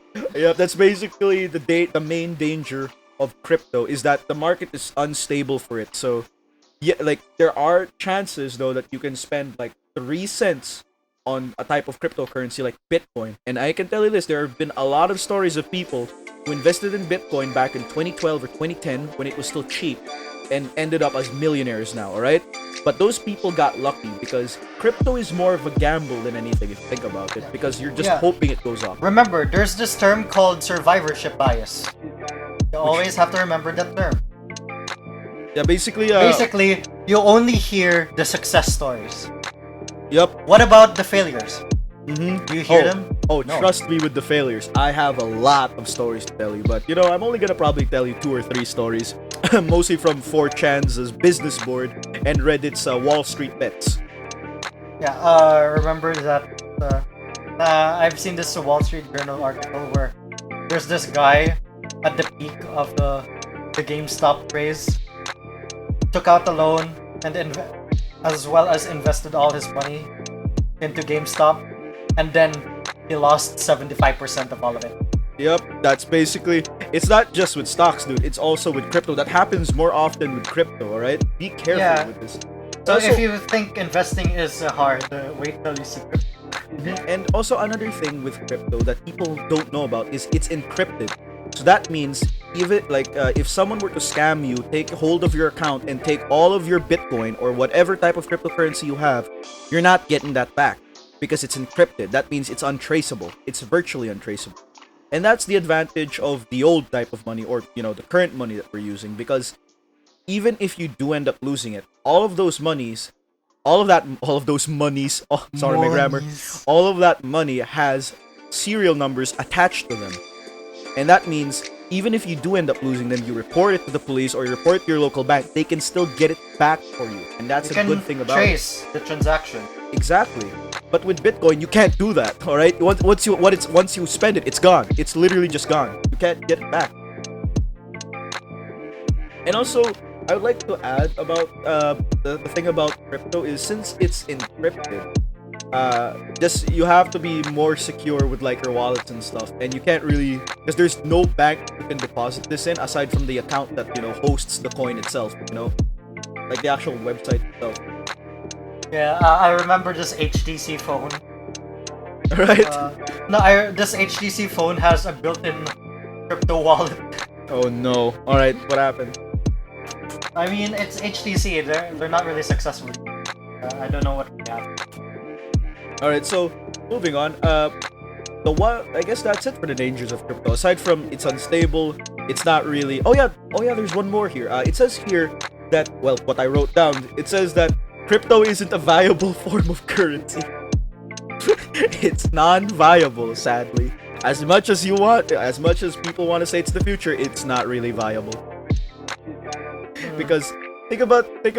that's basically the main danger of crypto, is that the market is unstable for it. So yeah, like there are chances though that you can spend like 3 cents on a type of cryptocurrency like Bitcoin. And I can tell you this, there have been a lot of stories of people who invested in Bitcoin back in 2012 or 2010 when it was still cheap and ended up as millionaires now, alright? But those people got lucky because crypto is more of a gamble than anything, if you think about it, because you're just hoping it goes up. Remember, there's this term called survivorship bias. You always have to remember that term. Yeah, basically, you only hear the success stories. Yep. What about the failures? Mm-hmm. Do you hear them? Oh, No. trust me with the failures. I have a lot of stories to tell you, but I'm only gonna probably tell you 2 or 3 stories, mostly from 4chan's business board and Reddit's Wall Street Bets. Yeah, remember that I've seen this Wall Street Journal article where there's this guy at the peak of the GameStop craze, took out a loan and as well as invested all his money into GameStop, and then he lost 75% of all of it. Yep, that's basically, it's not just with stocks, dude, it's also with crypto. That happens more often with crypto, alright? Be careful with this. So if you think investing is hard, wait till you see crypto. And also another thing with crypto that people don't know about is it's encrypted. So that means even if someone were to scam you, take hold of your account and take all of your Bitcoin or whatever type of cryptocurrency you have, you're not getting that back because it's encrypted. That means it's untraceable. It's virtually untraceable. And that's the advantage of the old type of money, or the current money that we're using, because even if you do end up losing it, all of those monies, all of those monies, oh, sorry, my grammar, all of that money has serial numbers attached to them. And that means even if you do end up losing them, you report it to the police or you report it to your local bank, they can still get it back for you. And that's a good thing about it. Trace the transaction. Exactly. But with Bitcoin, you can't do that, all right? Once you spend it, it's gone. It's literally just gone. You can't get it back. And also, I would like to add about the thing about crypto is, since it's encrypted, you have to be more secure with like your wallets and stuff, and you can't really, because there's no bank you can deposit this in aside from the account that hosts the coin itself, like the actual website itself. Yeah, I remember this HTC phone. Right? This HTC phone has a built-in crypto wallet. Oh no! All right, what happened? I mean, it's HTC. They're not really successful. I don't know what happened. All right, so moving on. The one, I guess that's it for the dangers of crypto. Aside from it's unstable, it's not really. Oh yeah. There's one more here. It says here that, well, what I wrote down. It says that crypto isn't a viable form of currency. It's non-viable, sadly. As much as people want to say it's the future, it's not really viable. Because think of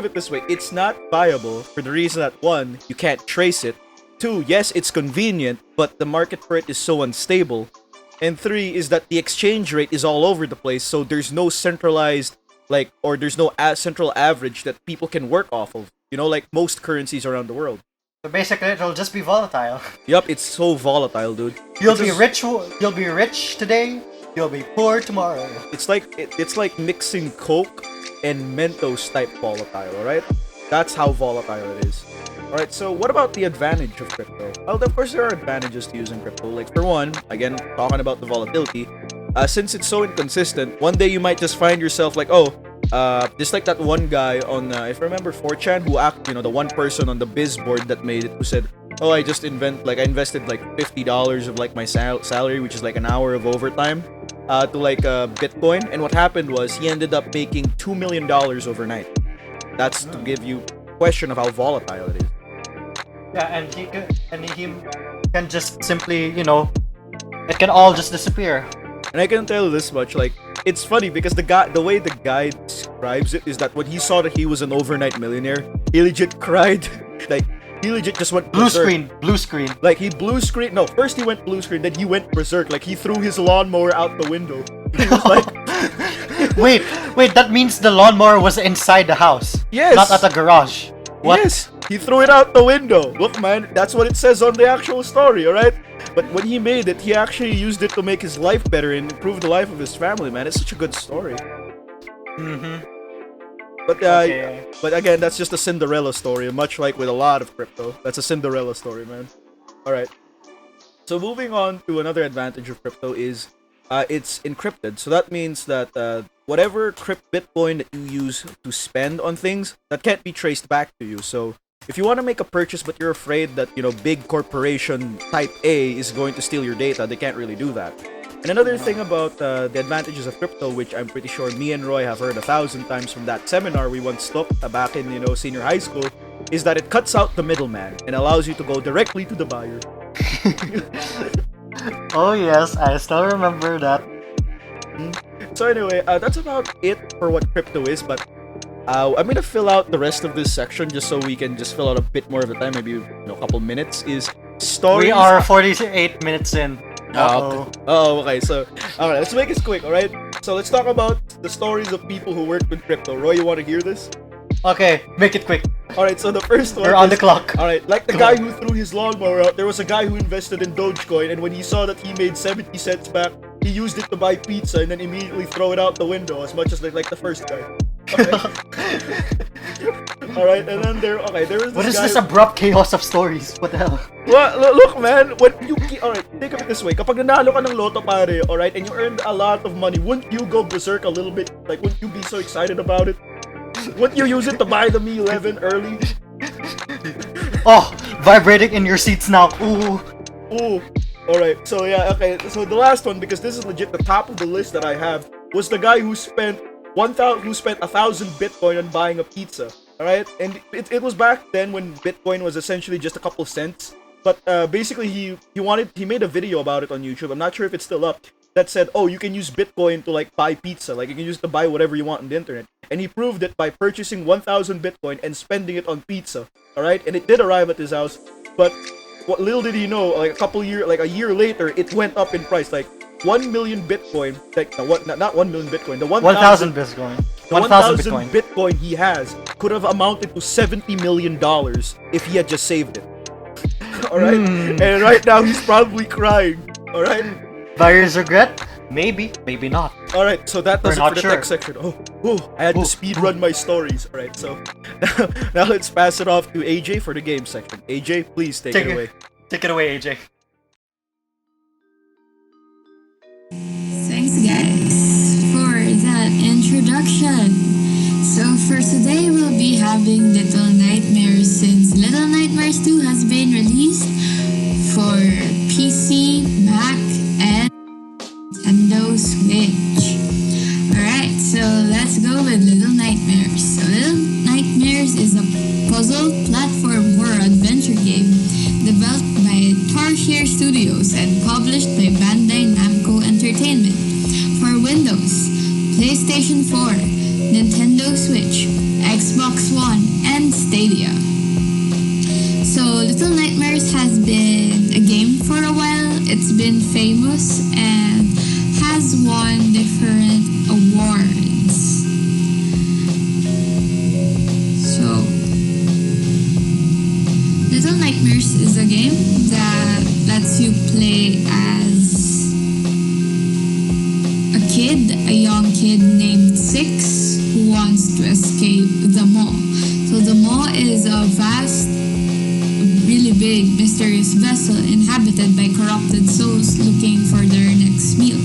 it this way: it's not viable for the reason that, one, you can't trace it. Two, yes, it's convenient, but the market for it is so unstable. And three is that the exchange rate is all over the place, so there's no centralized, or there's no central average that people can work off of. Like most currencies around the world. So basically, it'll just be volatile. Yup, it's so volatile, dude. You'll be rich today. You'll be poor tomorrow. It's like mixing Coke and Mentos type volatile, alright? That's how volatile it is. Alright, so what about the advantage of crypto? Well, of course there are advantages to using crypto. Like, for one, again, talking about the volatility, since it's so inconsistent, one day you might just find yourself like, just like that one guy on, if I remember 4chan, the one person on the biz board that made it, who said, I invested like $50 of like my salary, which is like an hour of overtime, to like Bitcoin. And what happened was he ended up making $2 million overnight. That's to give you a question of how volatile it is. Yeah, and he can just simply, it can all just disappear. And I can tell you this much, like, it's funny because the way the guy describes it is that when he saw that he was an overnight millionaire, he legit cried. Like, he legit just went blue berserk. Blue screen. Like, he blue screen. No, first he went blue screen, then he went berserk. Like, he threw his lawnmower out the window. He was like, wait, that means the lawnmower was inside the house. Yes. Not at the garage. What? Yes, he threw it out the window. Look, man, that's what it says on the actual story, alright? But when he made it, he actually used it to make his life better and improve the life of his family, man. It's such a good story. Mm-hmm. But again, that's just a Cinderella story, much like with a lot of crypto. That's a Cinderella story, man. Alright. So moving on to another advantage of crypto is it's encrypted. So that means that whatever Bitcoin that you use to spend on things, that can't be traced back to you. So if you want to make a purchase but you're afraid that, big corporation type A is going to steal your data, they can't really do that. And another thing about the advantages of crypto, which I'm pretty sure me and Roy have heard 1,000 times from that seminar we once took back in, senior high school, is that it cuts out the middleman and allows you to go directly to the buyer. Oh yes, I still remember that. So anyway, that's about it for what crypto is, but I'm gonna fill out the rest of this section just so we can just fill out a bit more of the time, maybe a couple minutes, is stories. We are 48 minutes in. Okay, so alright, let's make it quick, alright? So let's talk about the stories of people who work with crypto. Roy, you wanna hear this? Okay, make it quick. Alright, so the first one We're on the clock. Alright, like the guy who threw his lawnmower out, there was a guy who invested in Dogecoin, and when he saw that he made 70 cents back, he used it to buy pizza and then immediately throw it out the window, as much as like the first guy. Okay. Alright, and then there was this What is guy. this abrupt chaos of stories? What the hell? Well, look, man, when you alright, think of it this way. Kapag nanalo ka ng loto, pare, alright, and you earned a lot of money, wouldn't you go berserk a little bit? Like, wouldn't you be so excited about it? Wouldn't you use it to buy the Mi 11 early? Oh, vibrating in your seats now. Ooh. Alright, so yeah, okay. So the last one, because this is legit the top of the list that I have, was the guy who spent 1,000 Bitcoin on buying a pizza. Alright? And it was back then when Bitcoin was essentially just a couple cents. But basically he made a video about it on YouTube. I'm not sure if it's still up. That said, you can use Bitcoin to like buy pizza. Like you can use it to buy whatever you want on the internet. And he proved it by purchasing 1,000 Bitcoin and spending it on pizza. Alright? And it did arrive at his house. But what little did he know, like a year later, it went up in price. Like 1 million Bitcoin, not 1 million Bitcoin, the 1,000 Bitcoin. The 1,000 Bitcoin he has could have amounted to $70 million if he had just saved it. Alright? And right now he's probably crying. Alright? Buyer's regret? Maybe, maybe not. Alright, so that does it for the tech section. I had to speed run my stories. Alright, so now let's pass it off to AJ for the game section. AJ, please take it away. Take it away, AJ. Thanks guys for that introduction. So for today we'll be having Little Nightmares since Little Nightmares 2 has been released. Nightmares is a game that lets you play as a young kid named Six who wants to escape the maw. So the maw is a vast, really big, mysterious vessel inhabited by corrupted souls looking for their next meal.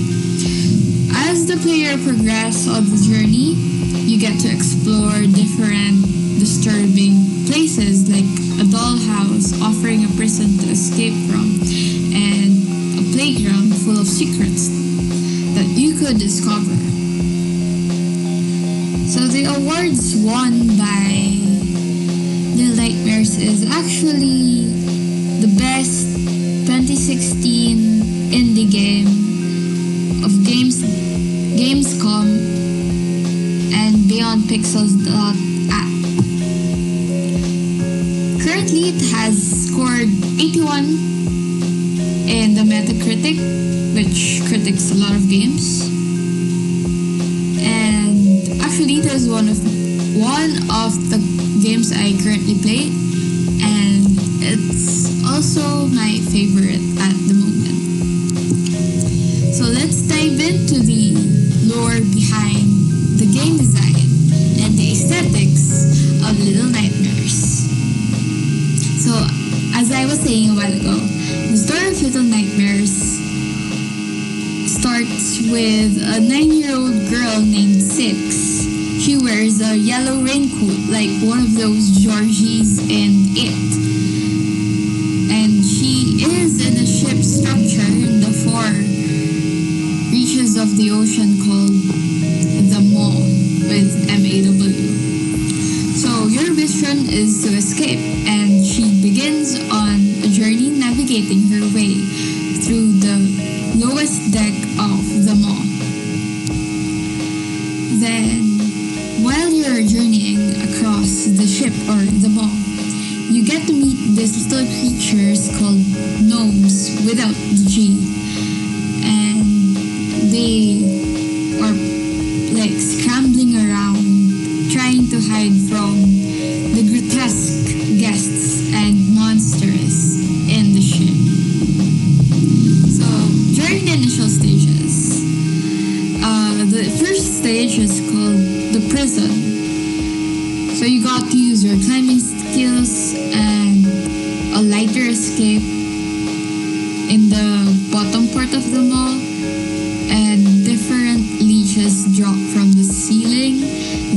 As the player progresses on the journey, you get to explore different disturbing places like a dollhouse offering a prison to escape from and a playground full of secrets that you could discover. So the awards won by Little Nightmares is actually the best 2016 indie game of Gamescom and Beyond Pixels app. Currently, it has scored 81 in the Metacritic, which critiques a lot of games. And actually, it is one of the games I currently play, and it's also my favorite at the moment. So let's dive into the lore behind the game design and the aesthetics of Little Nightmares. So, as I was saying a while ago, the story of Little Nightmares starts with a 9-year-old girl named Six. She wears a yellow raincoat like one of those Georgies in It. And she is in a ship structure in the far reaches of the ocean called the Maw with MAW. So your mission is to escape, and she begins on a journey navigating her way through the lowest deck of the Maw. Then, while you're journeying across the ship or the Maw, you get to meet these little creatures called gnomes without the G. And they are like scrambling around trying to hide from the grotesque guests and monsters in the ship. So during the initial stages, the first stage is called the prison. So you got to use your climbing skills and a lighter escape in the bottom part of the mall, and different leashes drop from the ceiling.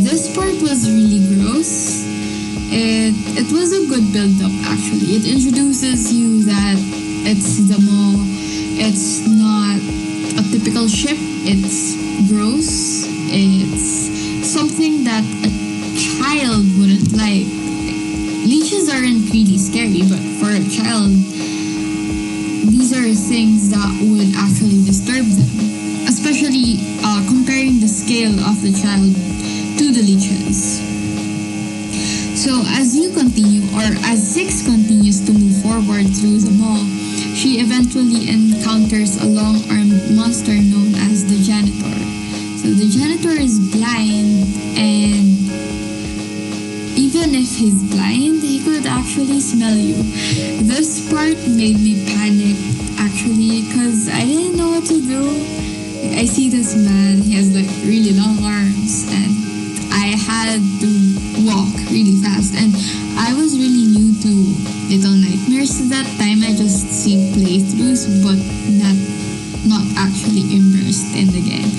This part was really gross. It was a good build-up actually. It introduces you that it's the mall. It's not a typical ship. It's gross. It's something that a child wouldn't like. Leashes aren't really scary, but for a child, these are things that would actually disturb them. Especially comparing the scale of the child to the leeches. So as you continue, or as Six continues to move forward through the mall, she eventually encounters a long-armed monster known as the janitor. So the janitor is blind, and even if he's blind, he could actually smell you. This part made me panic actually, because I didn't know what to do. I see this man, he has like really long arms, and I had to walk really fast, and I was really new to Little Nightmares at that time. I just see playthroughs but not actually immersed in the game.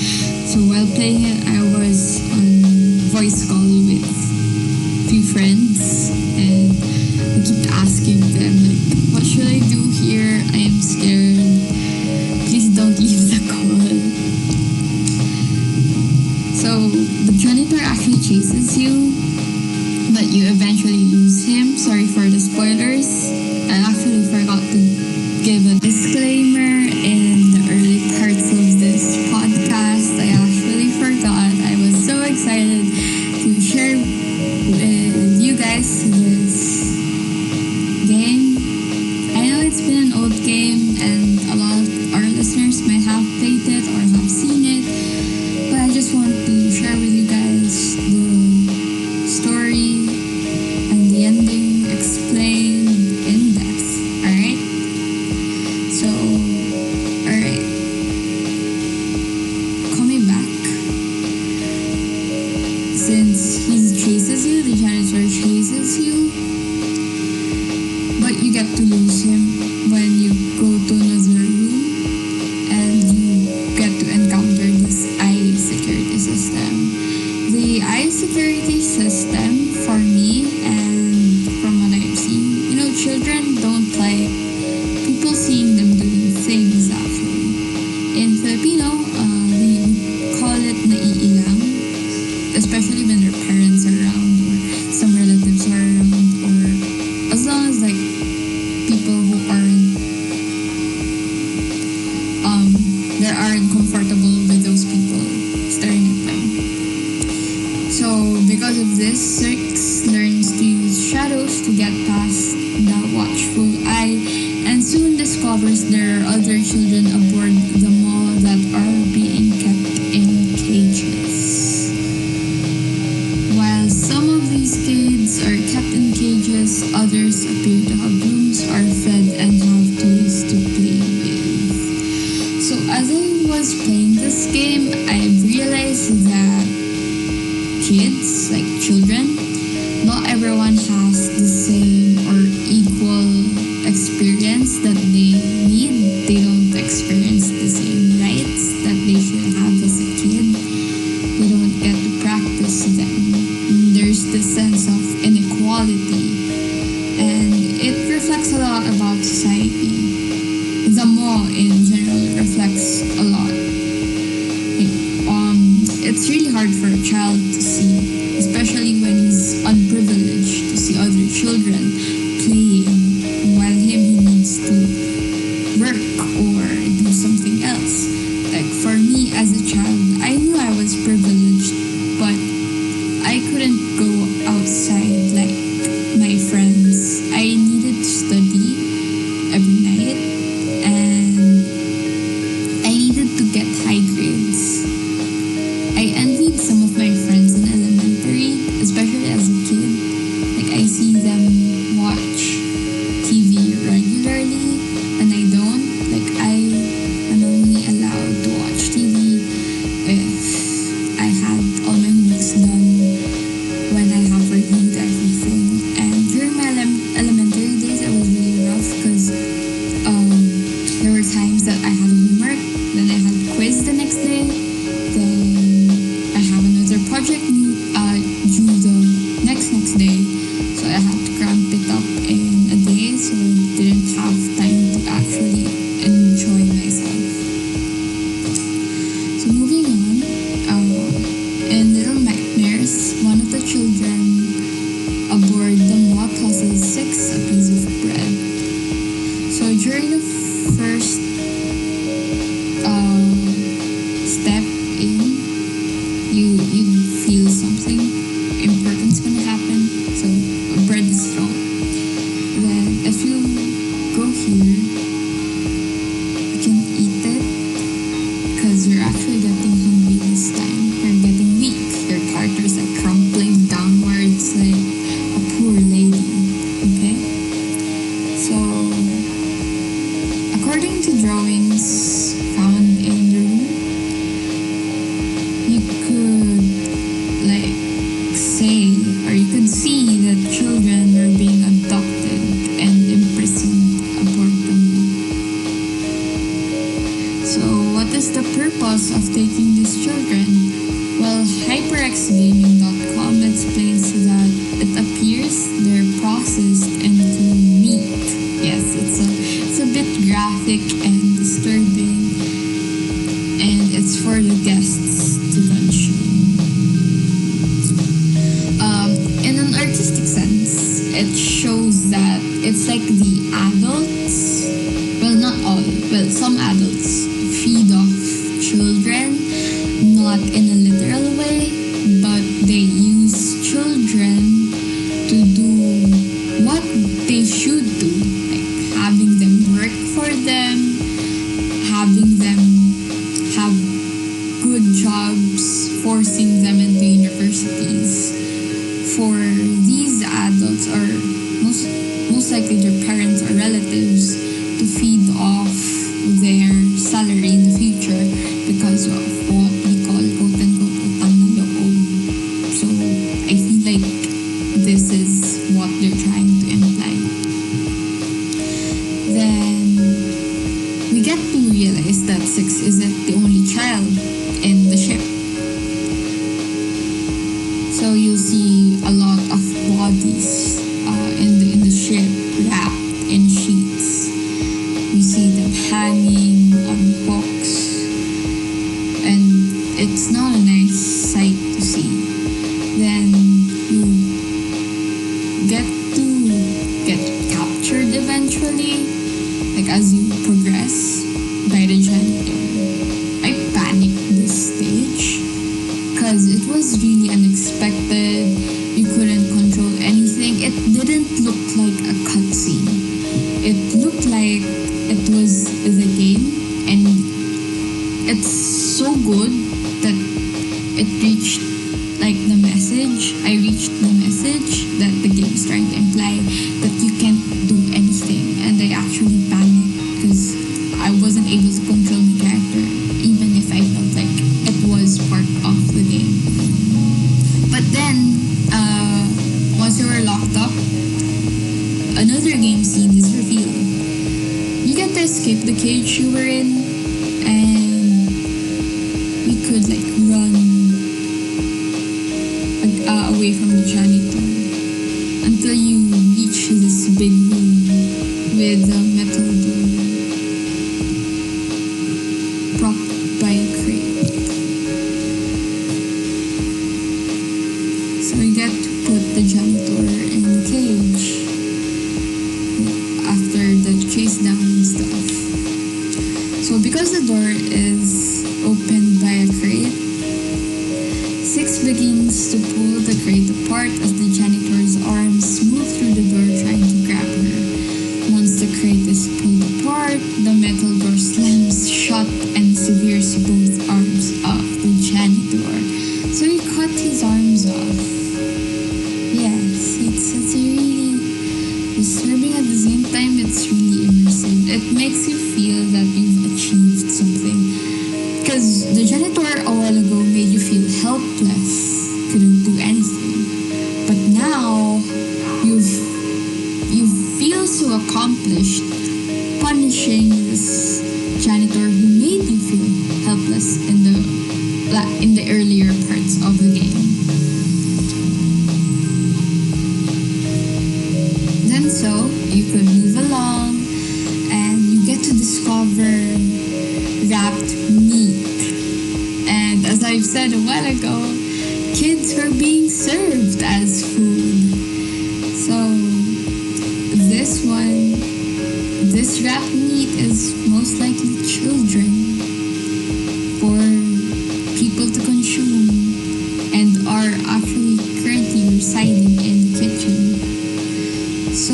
So while playing it, I was on voice call with few friends, and I keep asking them like, what should I do here? I am scared. Please don't leave the call. So the janitor actually chases you, but you eventually lose him. Sorry for the spoilers. I actually forgot to give a disclaimer in the early parts of this podcast. I actually forgot. I was so excited to share with you guys this game. I know it's but you get to lose him when you go to another room and you get to encounter this eye security system. The eye security system, for me and from what I've seen, children don't like people seeing them doing things actually. In Filipino, we call it naiilang, especially when their parents are around or some relatives are around, or as long as like people who aren't comfortable with those people staring at them. So because of this, Six learns to use shadows to get past the watchful eye, and soon discovers there are other children aboard the mall that are being kept in cages. While some of these kids are kept in cages, others appear to have rooms, are fed, and have toys to play with. So as I was playing this game, I realized that kids, like children, not everyone has the same or equal experience that they need. They don't experience the same rights that they should have as a kid. They don't get to practice them. There's this sense of inequality, and it reflects a lot about society. The mall in general reflects a lot. It's really hard for a child to see, especially when he's unprivileged, to see other children playing while he needs to work or do something else. Like for me as a child, I knew I was privileged, but I couldn't go outside like my friends. I needed to study every night, and I needed to get high grades. I envied some of my friends in elementary, especially as a kid. Like I see them watch TV regularly, and I don't. Like I am only allowed to watch TV if I had all my homeworks done, when I have reviewed everything. And during my elementary days, it was really rough because there were times that I had homework, then I had quiz the next day, then I have another project due the next day, so I had to cram it up in a day, so I didn't have time to actually enjoy myself. So moving on, in Little Nightmares, one of the children aboard the mall tosses Six a piece of bread. So during the first step in, you feel something important's gonna happen, so bread is thrown. Then if you go here, you can eat it because you're actually getting hungry this time. You're getting weak. Your character's like crumpling downwards like a poor lady. Okay? So according to drawings found in the room, you could like say, or you could see that children are being abducted and imprisoned aboard the mall. So what is the purpose of taking these children? Well, HyperXGaming.com explains that it appears they're processed into meat. Yes, it's a bit graphic and disturbing, and it's for the guests to consume. In an artistic sense, it shows that it's like the adults, well, not all, well, some adults feed off children, not in a literal way, but they use children to do what they should do, like having them work for them, having them have good jobs, forcing them into universities. For these adults, or most likely their parents or relatives, to feed off their get captured eventually, like as you progress by the janitor. I panicked this stage because it was really unexpected. You couldn't control anything. It didn't look like a cutscene. It looked like it was the game, and it's so good that it reached like the message. I reached the message that the game is trying to imply that you can't do anything, and I actually panicked because I wasn't able to control my character, even if I felt like it was part of the game. But then, once you were locked up, another game scene is revealed. You get to escape the cage you were in, and we could like run away from the janitor until you reach this big room with a metal door propped by a crate. So we get to put the janitor in the cage after the chase down and stuff. So because the door is opened by a crate, Six begins to pull the crate apart as the janitor's arms move through the door trying to grab her. Once the crate is pulled apart, the metal door slams shut and severs both arms of the janitor. So he cut his arms off. Yes, it's really disturbing at the same time. It's really immersive. It makes you feel that you've achieved something. Because the janitor a while ago made you feel helpless, couldn't do anything. But now, you feel so accomplished punishing this janitor who made you feel helpless in the earlier parts of the game. Then so, you could move along and you get to discover wrapped meat. And as I've said a while ago, kids were being served as food. So this wrapped meat is most likely children for people to consume and are actually currently residing in the kitchen. So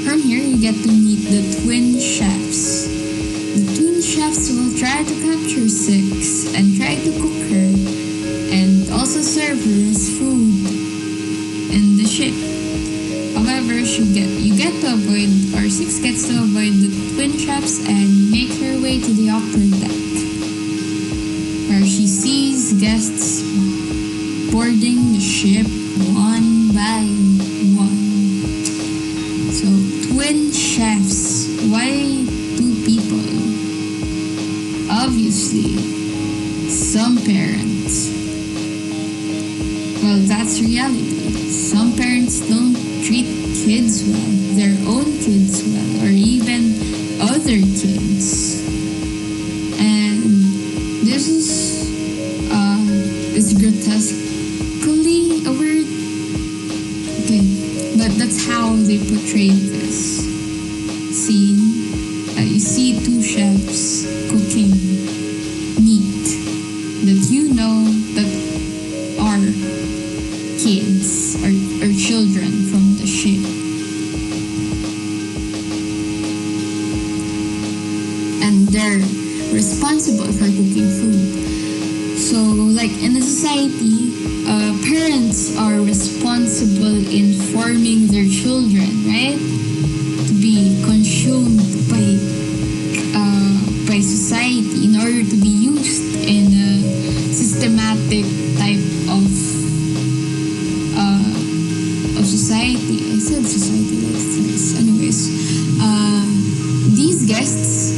from here you get to meet the twin chefs. The twin chefs will try to capture Six and try to cook her and also serve her as food in the ship. However, Six gets to avoid the twin chefs and make her way to the upper deck, where she sees guests boarding the ship one by one. So, twin chefs, why two people? Obviously, some parents. Well, that's reality. Some parents don't treat kids well, their own kids well, or even other kids. And this is grotesquely a word. Okay, but that's how they portrayed this scene. You see two chefs cooking meat that you know that are kids or children from the ship. And they're responsible for cooking food. So, like in a society, parents are responsible in forming their children, right? To be consumed by society in order to be used in a systematic type of society. I said society like this. Anyways, these guests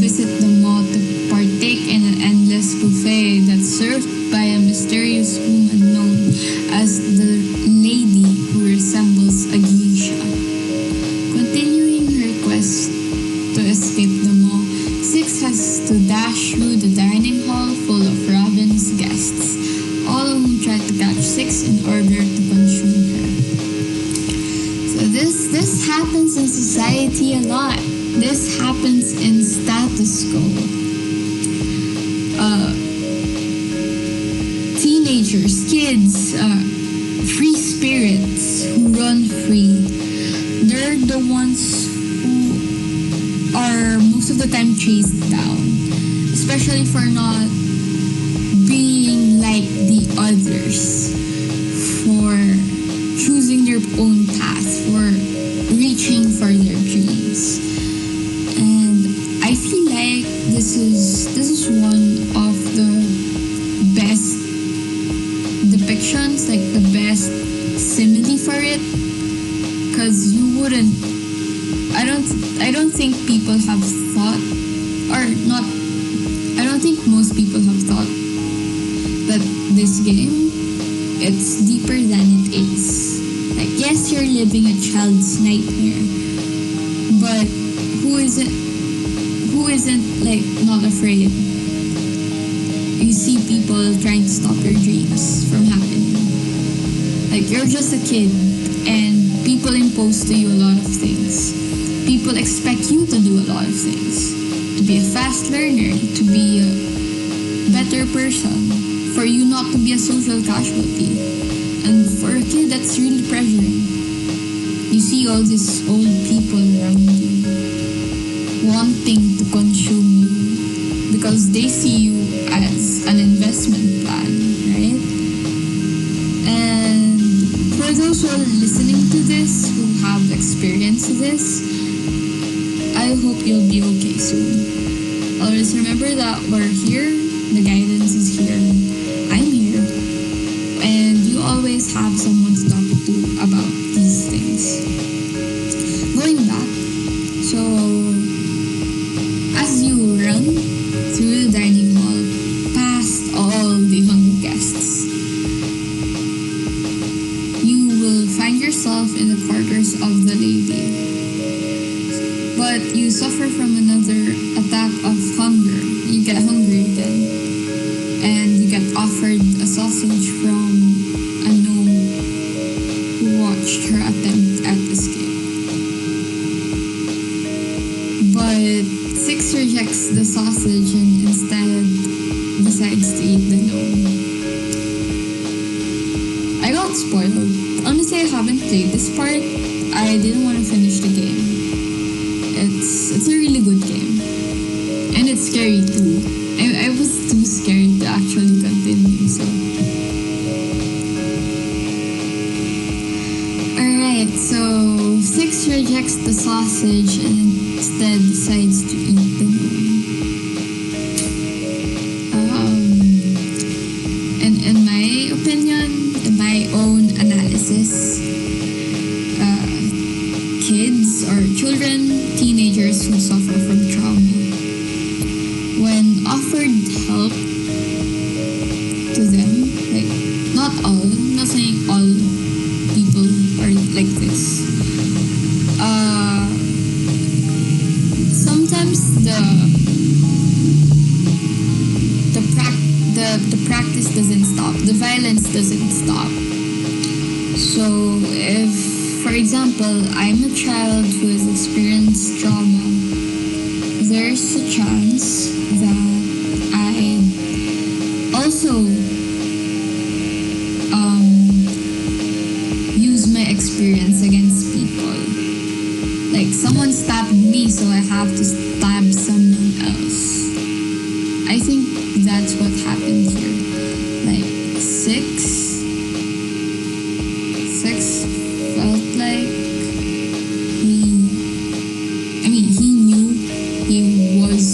visit the mall to partake in an endless buffet that's served by a mysterious woman known as the lady who resembles a geisha. Continuing her quest to escape the mall, Six has to dash through the dining hall full of ravenous guests, all of whom try to catch Six in order to consume her. this happens in society a lot. This happens in status quo. Teenagers, kids, free spirits who run free. They're the ones who are most of the time chased down, especially for not being like the others, for choosing their own path, for reaching for their dreams. And I feel like this is one of the best depictions, like the best simile for it, because you wouldn't. I don't think people have thought, or not. I don't think most people have thought that this game, it's deeper than it is. Like, yes, you're living a child's nightmare, but who isn't like not afraid? You see people trying to stop your dreams from happening. Like, you're just a kid and people impose to you a lot of things. People expect you to do a lot of things. To be a fast learner, to be a better person, for you not to be a social casualty. And for a kid, that's really pressuring. You see all these old people around you wanting to consume you because they see you as an investment plan, right? And for those who are listening to this, who have experienced this, I hope you'll be okay soon. Always remember that we're here, the guidance is here, I'm here, and you always have someone to talk to about these things. Going back, so as you run through the dining hall, past all the hungry guests, you will find yourself in the quarters of the lady. But you suffer from another attack of hunger. You get hungry again. And you get offered a sausage from a gnome who watched her attempt at escape. But Six rejects the sausage and instead decides to eat the gnome. I got spoiled. Honestly, I haven't played this part. I didn't want to finish the game. It's a really good game. And it's scary too. I was too scared to actually continue, so. Alright, so Six rejects the sausage and instead decides to eat the gnome. And in my opinion, in my own analysis, kids or children, teenagers who suffer from trauma, when offered help to them, like, not all, I'm not saying all people are like this. Sometimes the practice doesn't stop, the violence doesn't stop. So if, for example, I'm a child who has experienced trauma, there's a chance that I also use my experience against people. Like, someone stabbed me, so I have to stab someone else. I think that's what happened here. Like, Six felt like he knew he was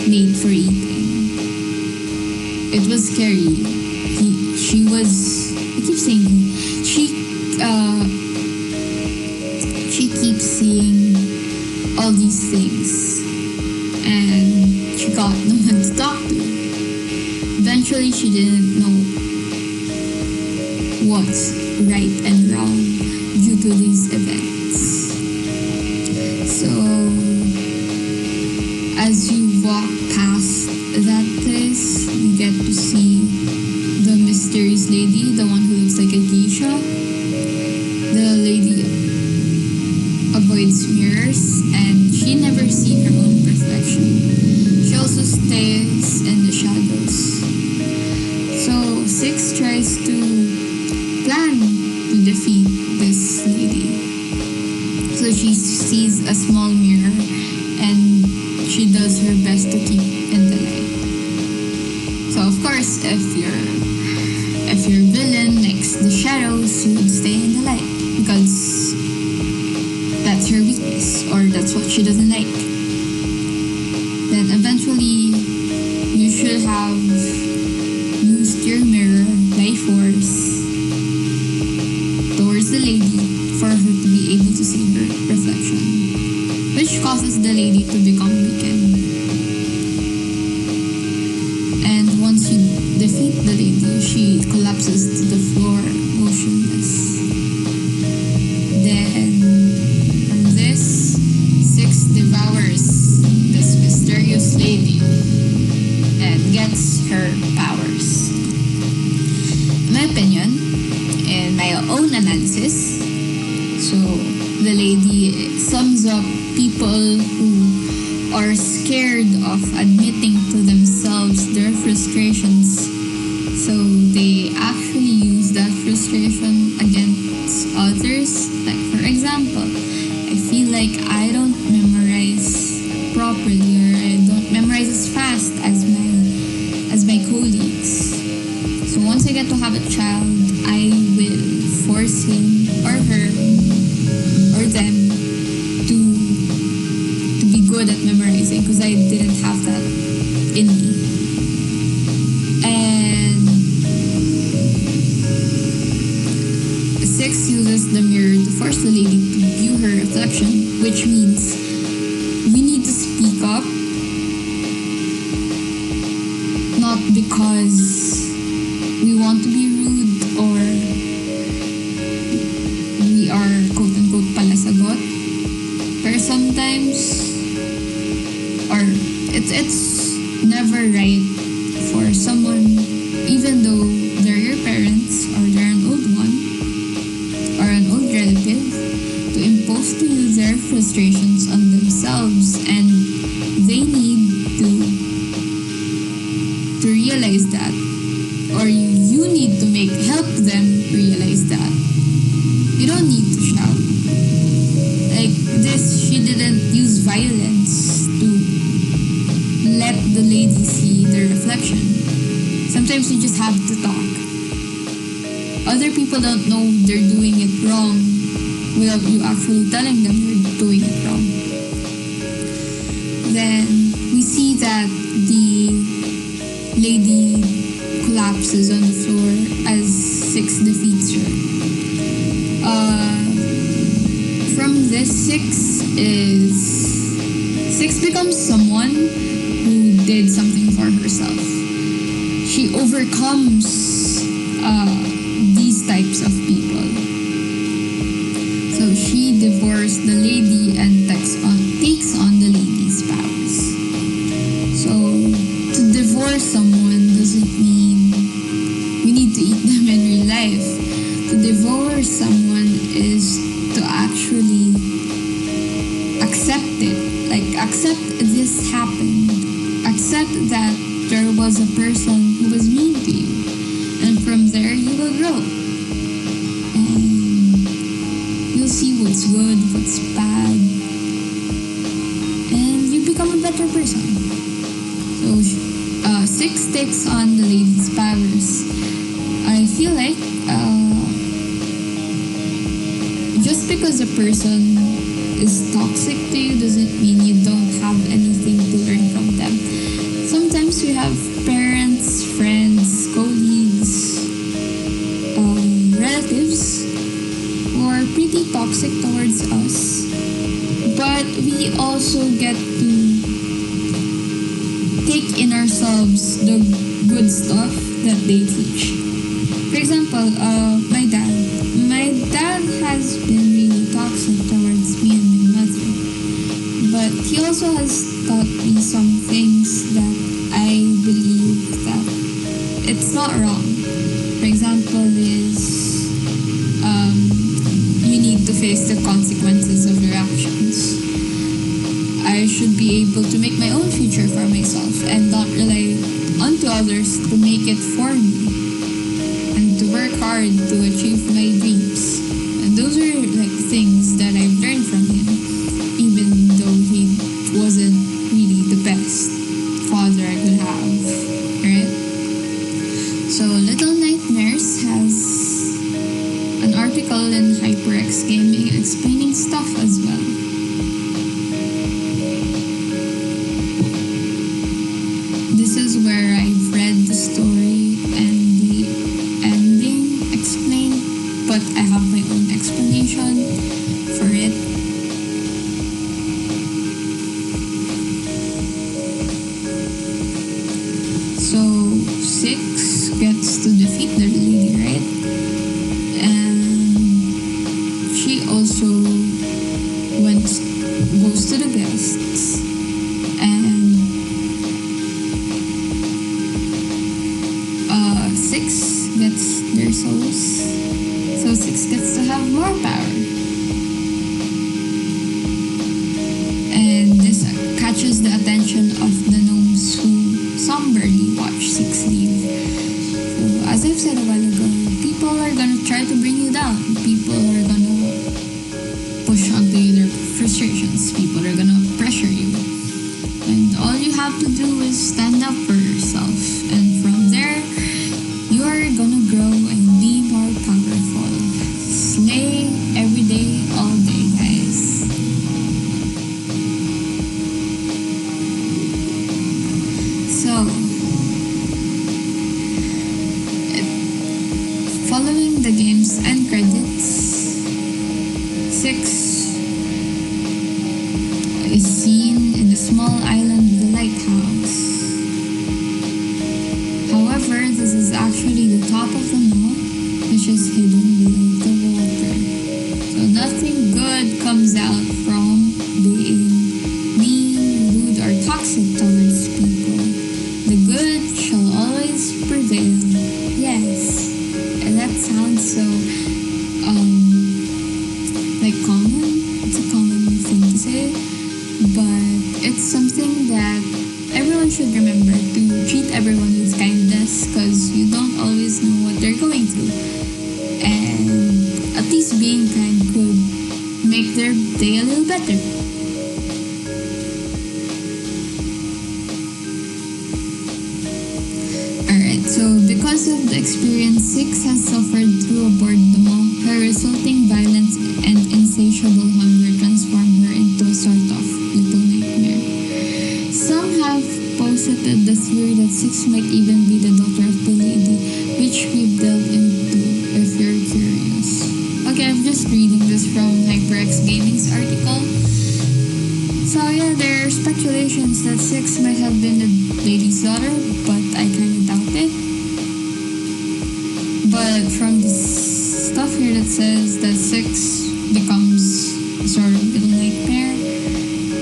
made for eating. It was scary. She keeps seeing all these things and she got no one to talk to. Eventually she didn't know what's right and wrong due to these events. So as you walk past that place, you get to see the mysterious lady, the one who looks like a geisha. The lady avoids mirrors and she never sees her own reflection. She also stays in the shadows. So 6 tries to plan to defeat this lady. So she sees a small mirror and she does her best to keep in the light. So of course, if your villain likes the shadows, you would stay in the light because that's her weakness or that's what she doesn't like. Then eventually, you should have used your mirror by force towards the lady for her to be able to see her reflection, which causes the lady to become weakened. And once you defeat the lady, she collapses to the floor, motionless. Then, from this, 6 devours this mysterious lady and gets her powers. In my opinion, in my own analysis, so the lady sums up people who are scared of admitting to themselves their frustrations. So they actually use that frustration against others. Like for example, I feel like I don't memorize properly or I don't memorize as fast as my colleagues. So once I get to have a child, I will force him or her or them to be good at memorizing because I didn't have that in me. And 6 uses the mirror to force the lady to view her reflection, which means we need to speak up, not because we want to be rude or we are quote-unquote palasagot. But sometimes, or it's never right for someone, even though they're your parents or they're an old one or an old relative, to impose to you their frustrations on themselves, and they need to realize that, or you need to help them realize that. You don't need to shout. Like this, she didn't use violence to let the lady see the reflection. Sometimes you just have to talk. Other people don't know they're doing it wrong without you actually telling them you're doing it wrong. Then we see that the lady collapses on the floor as 6 defeats her. From this, 6 becomes someone who did something for herself. She overcomes these types of people. So she divorced the lady and takes on the lady's powers. So to divorce someone doesn't mean we need to eat them in real life. To divorce someone is to actually accept it. Like, accept this happened. Accept that there was a person who was mean to you. And from there, you will grow. And you'll see what's good, what's bad. And you become a better person. So, 6 takes on the lady's powers. I feel like, just because a person is toxic to you doesn't mean you don't have anything to learn from them. Sometimes we have parents, friends, colleagues, relatives who are pretty toxic towards us. But we also get to take in ourselves the good stuff that they teach. For example, my dad. My dad has been really toxic towards me and my mother. But he also has taught me some things that I believe that it's not wrong. For example, is you need to face the consequences of your actions. others to make it for me and to work hard to achieve my dreams. And those are like things that I've learned from him, even though he wasn't really the best father I could have, right? So Little Nightmares has an article in HyperX Gaming explaining stuff as well. This is where I've read the story and the ending explained, but I have my own explanation for it. So 6 gets to defeat the lady, right? And she also goes to the guests, and 6 gets their souls. So 6 gets to have more power. And this catches the attention of the gnomes who somberly watch 6 leave. So as I've said a while ago, people are gonna try to bring you down. People are gonna push onto you their frustrations. People are gonna pressure you. And all you have to do is stand up for yourself. And from there, you are gonna grow and be more powerful. Slay every day, all day, guys. So, following the game's end credits, 6 is seen in the small island of the lighthouse. However, this is actually the top of the mall, which is hidden beneath the water. So nothing good comes out from being mean, rude, or toxic towards people. The good shall always prevail. Yes. And that sounds so, like common. It's a common thing to say. But it's something that everyone should remember, to treat everyone with kindness, because you don't always know what they're going through. And at least being kind could make their day a little better. Alright, so because of the experience 6 has suffered through aboard the mall, her resulting violence and insatiable hunger transform her into a sort of little nightmare. Some have posited the theory that 6 might even be the daughter of the lady, which we've delved into if you're curious. Okay, I'm just reading this from HyperX Gaming's article. So yeah, there are speculations that 6 might have been the lady's daughter, but I kinda doubt it. But from the stuff here that says that 6 becomes a sort of little nightmare,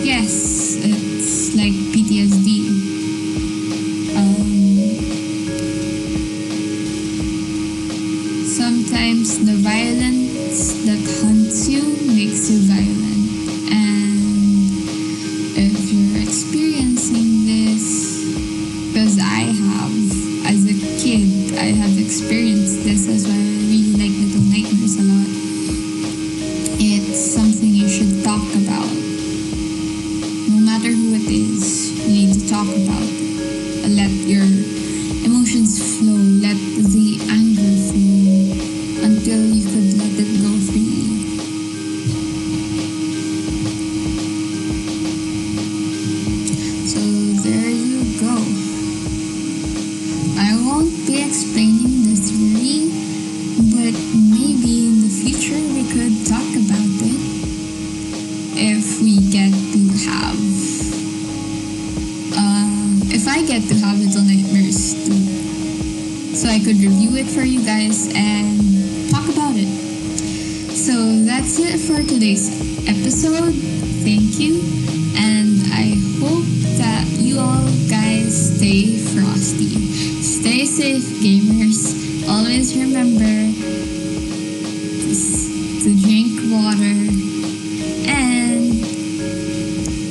yes, it's like PTSD. Sometimes the violence that hunts you makes you violent. And if you're experiencing this, because I have, as a kid, I have experienced this as well. I really like Little Nightmares a lot. It's something you should talk about. No matter who it is, you need to talk about it. Let your emotions flow. Let the anger flow until you could let it go freely. So there you go. I won't be explaining the theory, but maybe in the future we could talk about it if we get to have if I get to have Little Nightmares too, so I could review it for you guys and talk about it. So that's it for today's episode. Thank you, and I hope that you all guys stay frosty. Stay safe, gamers. Always remember to drink water and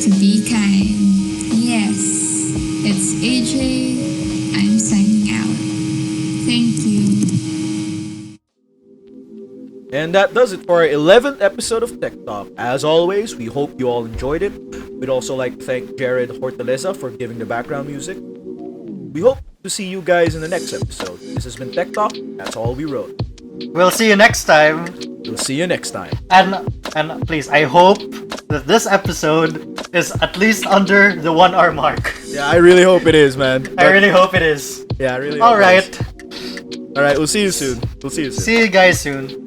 to be kind. Yes, it's AJ. I'm signing. Thank you. And that does it for our 11th episode of Tech Talk. As always, we hope you all enjoyed it. We'd also like to thank Jared Hortaleza for giving the background music. We hope to see you guys in the next episode. This has been Tech Talk. That's all we wrote. We'll see you next time. We'll see you next time. And please, I hope that this episode is at least under the 1 hour mark. Yeah, I really hope it is, man. I really hope it is. Yeah, I really All hope it right. is. All right, we'll see you soon. See you guys soon.